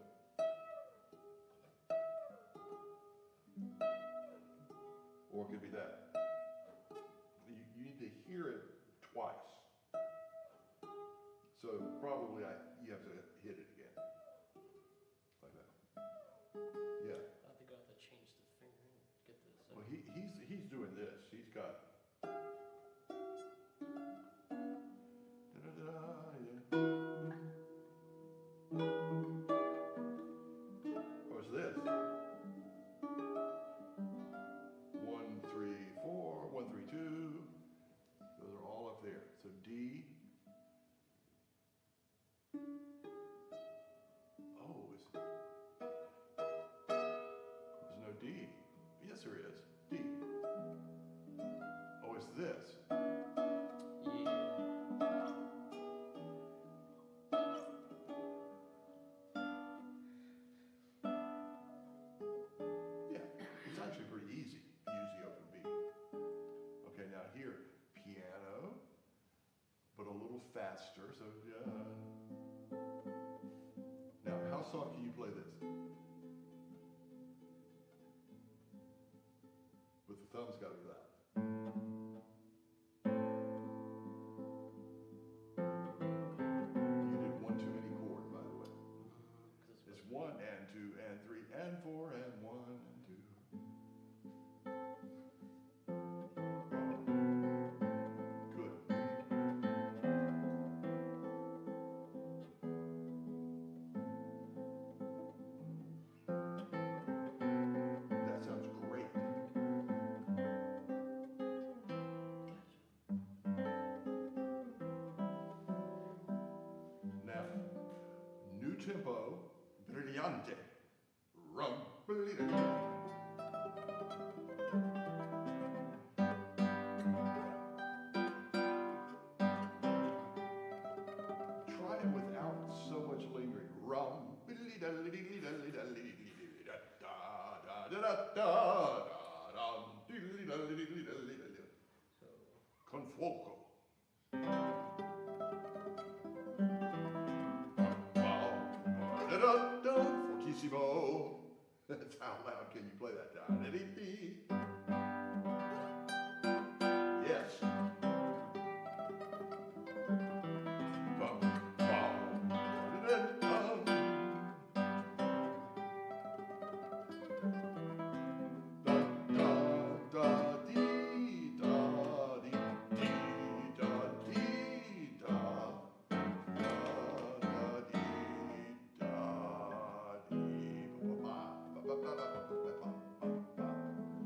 Or it could be that. You need to hear it twice. So probably you have to hit it again. Like that. Yeah. I think I have to change the fingering to get this. Well, he's doing this. He's got. Oh, it's this. 1, 3, 4, 1, 3, 2. Those are all up there. So D. Oh, there's no D. Yes, there is. D. Oh, it's this. Yeah, it's actually pretty easy. Use the open B. Okay, now here, piano, but a little faster. So now, how soft can you play this? With the thumbs got to be loud. You did one too many chord, by the way. It's 1 and 2 and 3 and 4 and 1 and 2. Good. That sounds great. Now, new tempo, brillante, rumblida. Try it without so Con fuoco. Fortissimo. That's how loud can you play that? Yes.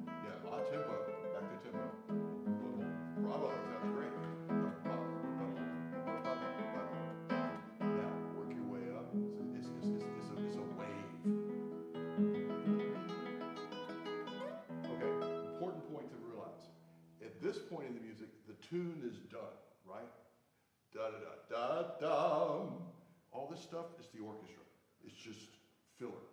Yeah, odd tempo, back to tempo. Bravo, that's great. Now, work your way up. It's a wave. Okay, important point to realize. At this point in the music, the tune is done, right? Da da da da da. All this stuff is the orchestra. It's just filler.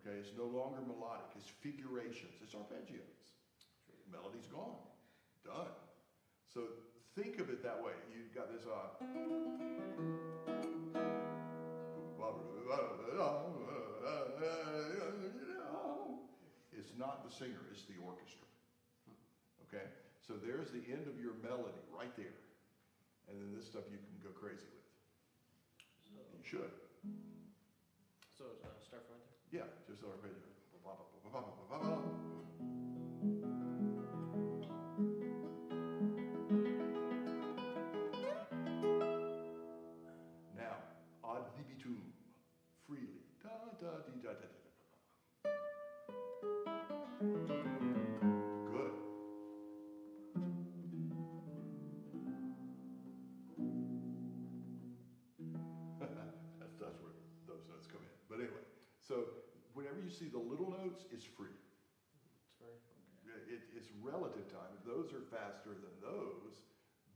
Okay, it's no longer melodic. It's figurations. It's arpeggios. Melody's gone. Done. So think of it that way. You've got this it's not the singer, it's the orchestra. Okay? So there's the end of your melody right there. And then this stuff you can go crazy with. You should. So, start from right there? Yeah, just arpeggio. Now, ad libitum, freely. Da da dee da da da da. Good. That's where those notes come in. But anyway, so whenever you see the little notes, it's free. It's very, It's relative time. Those are faster than those,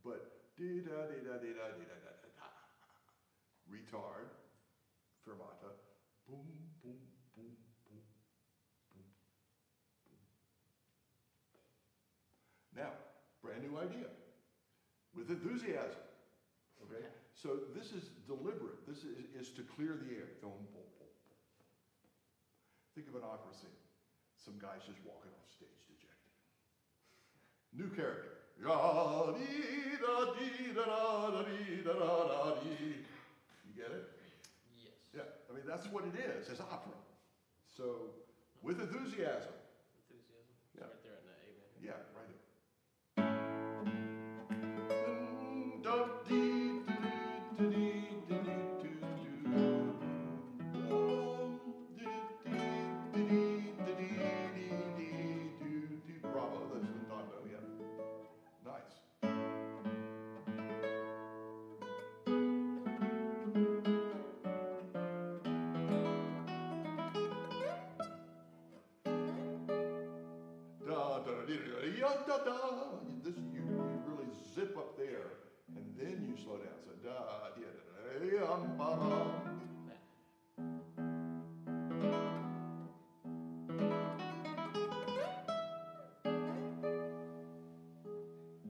but dee da dee da dee da dee da da da da. Retard, fermata, boom, boom, boom, boom, boom, boom. Now, brand new idea. With enthusiasm. Okay? So this is deliberate. This is to clear the air. Boom, boom, boom, boom. Think of an opera scene. Some guy's just walking off stage dejected. New character. You get it? yes. Yeah. I mean, that's what it is. It's opera. So, with enthusiasm. Enthusiasm. It's Yeah. right there in that A major. Yeah, right there. Bravo, that's the Dondo, yeah. Nice. This you really zip up there, and then you slow down. So da da da ba ba.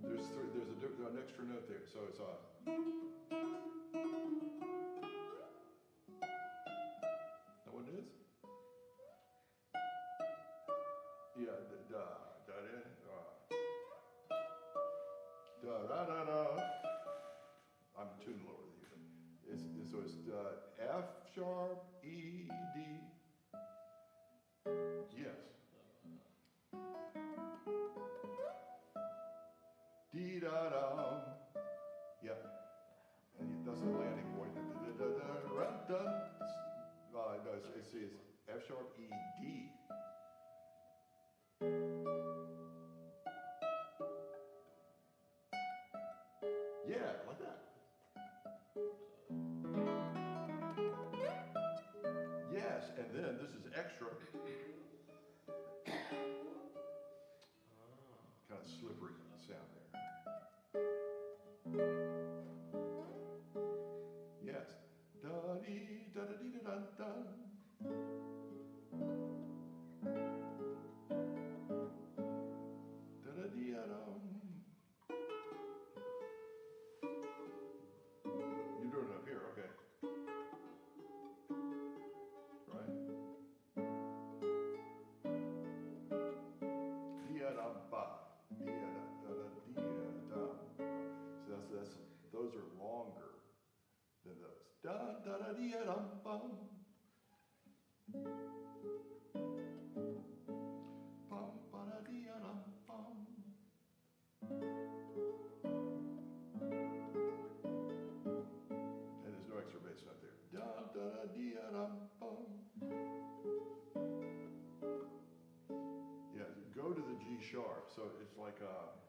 There's an extra note there, so it's Know what it is? Yeah, da da da da da da. I'm a tune lower than you. So it's F sharp E D. Yes. D da da. Yeah. And that's the landing point. Da da da da da. No, it's F sharp E D. Yeah, like that. Yes, and then this is extra. Kind of slippery sound there. Yes. Da dee da da dee da da da. Da-da-dee-da-dum. You're doing it up here, okay. Right? Dee-da-dum-ba. Dee-da-da-da-da-dee-da-dum. So those are longer than those. Da-da-da-dee-da-dum-bum. Bum-ba-da-dee-da-dum-bum. And there's no extra bass up there. Da-da-da-dee-da-dum-bum. Yeah, go to the G sharp. So it's like that.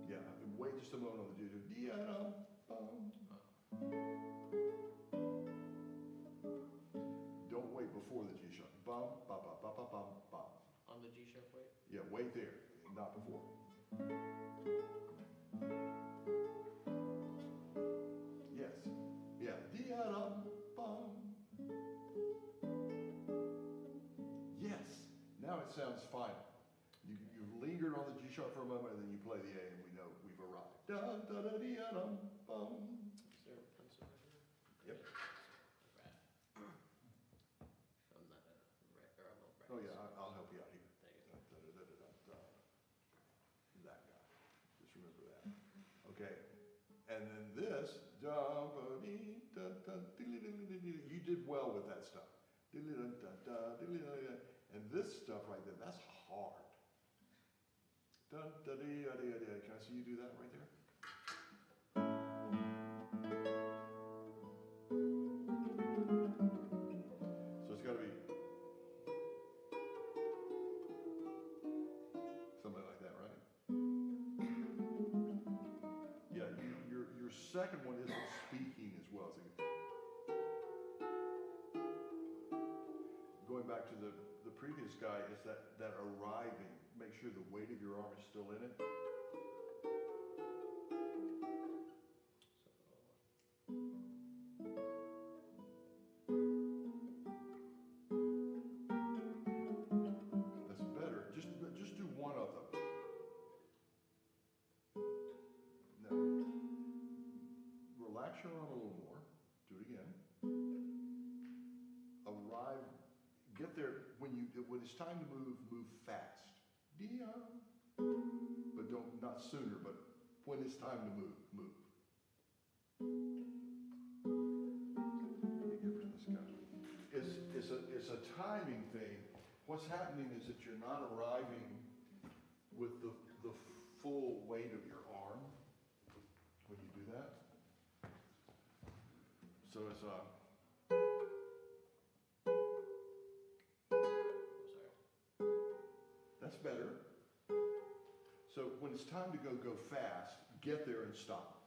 Yeah, wait just a moment on the G. Dee-da-dum-bum. Don't wait before the G sharp. Bum, ba ba ba ba bum, bum. On the G sharp weight? Yeah, wait there, not before. Yes. Yeah. Dee-da-dum-bum. Yes. Now it sounds final. You've lingered on the G sharp for a moment, and then you play the A, and we know we've arrived. Da-da-da-dee-da-dum-bum. Is there a pencil right here? Yep. Rat. I'm not a rat, or I'm a rat. Oh yeah, I'll help you out here. Thank you. Da-da-da-da-da-da. That guy. Just remember that. Okay. And then this. You did well with that stuff. And this stuff right there, that's hard. Can I see you do that right there? So it's got to be something like that, right? Yeah, your second one isn't speaking as well. Going back to the previous guy, is that arriving. Make sure the weight of your arm is still in it. That's better. Just do one of them. Now, relax your arm a little more. Do it again. Arrive. Get there when it's time to move fast. But not sooner, but when it's time to move. Let me get rid of this guy. It's a timing thing. What's happening is that you're not arriving with the full weight of your arm when you do that. So it's Sorry. that's better. So when it's time to go fast, get there and stop.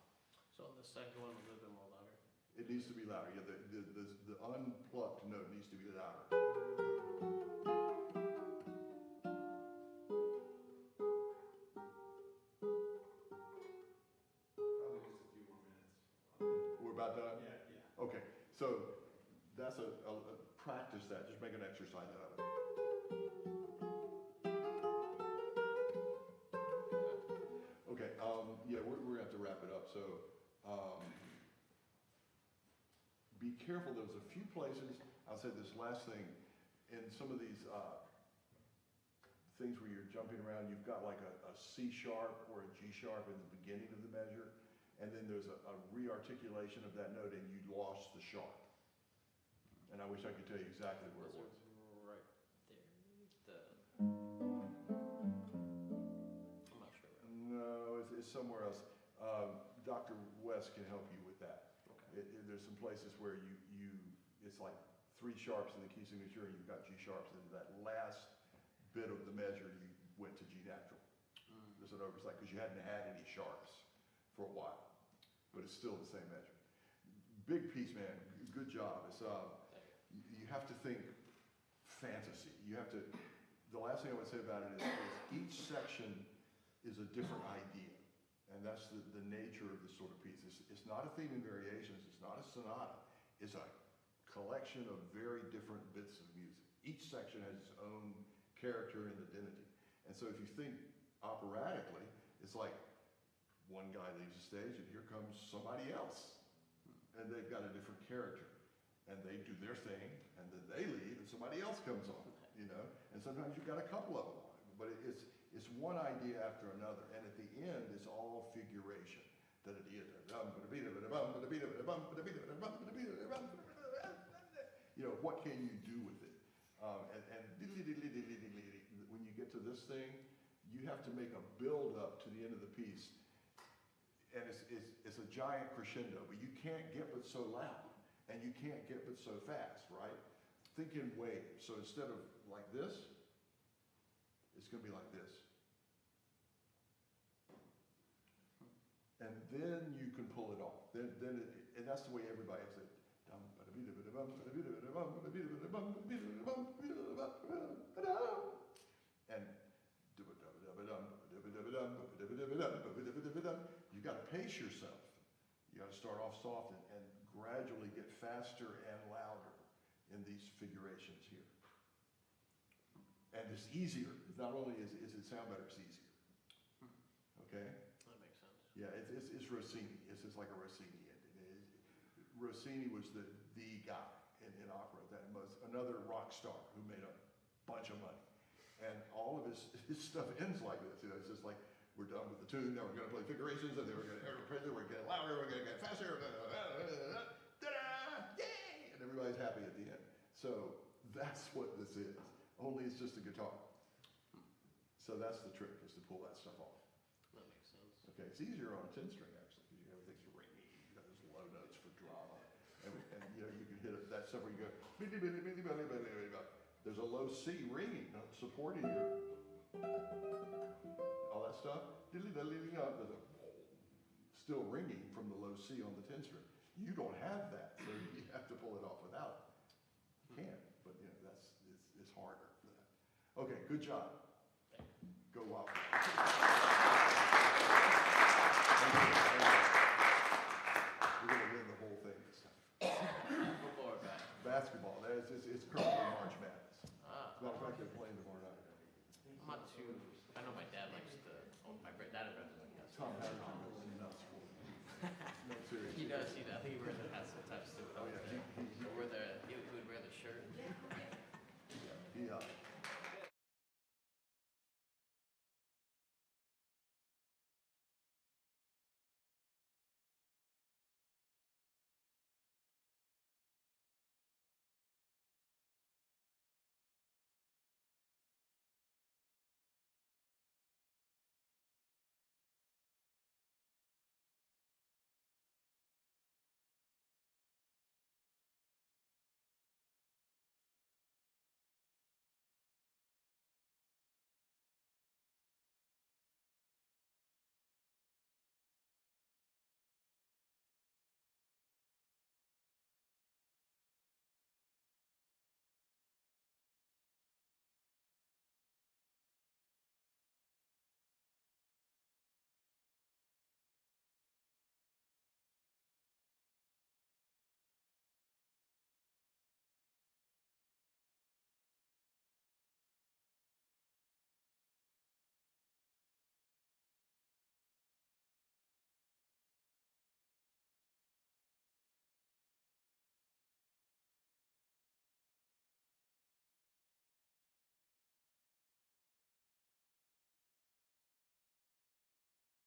So on the second one, a little bit more louder. It needs to be louder. Yeah, the unplucked note needs to be louder. Probably just a few more minutes. We're about done? Yeah. Okay, so that's a practice that. Just make an exercise out of it. Okay, yeah, we're gonna have to wrap it up. So, be careful. There's a few places. I'll say this last thing. In some of these things where you're jumping around, you've got like a C sharp or a G sharp in the beginning of the measure, and then there's a re-articulation of that note, and you lost the sharp. And I wish I could tell you exactly where it was. Right there. I'm not sure. No, it's somewhere else. Dr. West can help you with that. Okay. There's some places where it's like 3 sharps in the key signature, and you've got G sharps, and that last bit of the measure you went to G natural. There's an oversight because you hadn't had any sharps for a while, but it's still the same measure. Big piece, man. Good job. It's you have to think fantasy. you have to, the last thing I would say about it is each section is a different idea. And that's the nature of this sort of piece. It's not a theme and variations, it's not a sonata. It's a collection of very different bits of music. Each section has its own character and identity. And so if you think operatically, it's like one guy leaves the stage and here comes somebody else. And they've got a different character. And they do their thing, and then they leave, and somebody else comes on, you know? And sometimes you've got a couple of them on. But it's one idea after another. And at the end, it's all figuration. You know, what can you do with it? And when you get to this thing, you have to make a build up to the end of the piece. And it's a giant crescendo, but you can't get but so loud, and you can't get but so fast, right? Think in waves. So instead of like this, it's going to be like this. And then you can pull it off. And that's the way everybody has it. And you got to pace yourself. You got to start off soft and gradually get faster and louder in these figurations here. And it's easier. Not only is it sound better, it's easier. Okay? That makes sense. Yeah, it's Rossini. It's like a Rossini ending. Rossini was the guy in opera. That was another rock star who made a bunch of money. And all of his stuff ends like this. You know, it's just like, we're done with the tune, now we're going to play figurations, and then we're going to get louder, we're going to get faster, yay! And everybody's happy at the end. So that's what this is. Only it's just a guitar. So that's the trick, is to pull that stuff off. That makes sense. Okay, it's easier on a 10 string actually, because everything's ringy. You got those low notes for drama, and you know you can hit it, that stuff where you go. There's a low C ringing, supporting your all that stuff. There's a still ringing from the low C on the 10 string. You don't have that, so you have to pull it off without it. You can, but you know it's harder for that. Okay, good job. Go wild. We're going to win the whole thing this time. Football or Basketball. It's currently March Madness. Ah, As a matter of fact, they're playing tomorrow night. I'm not too. I know my dad likes the. Oh, my dad and brother like that. Tom Patterson goes nuts for it. No, seriously. He does see that.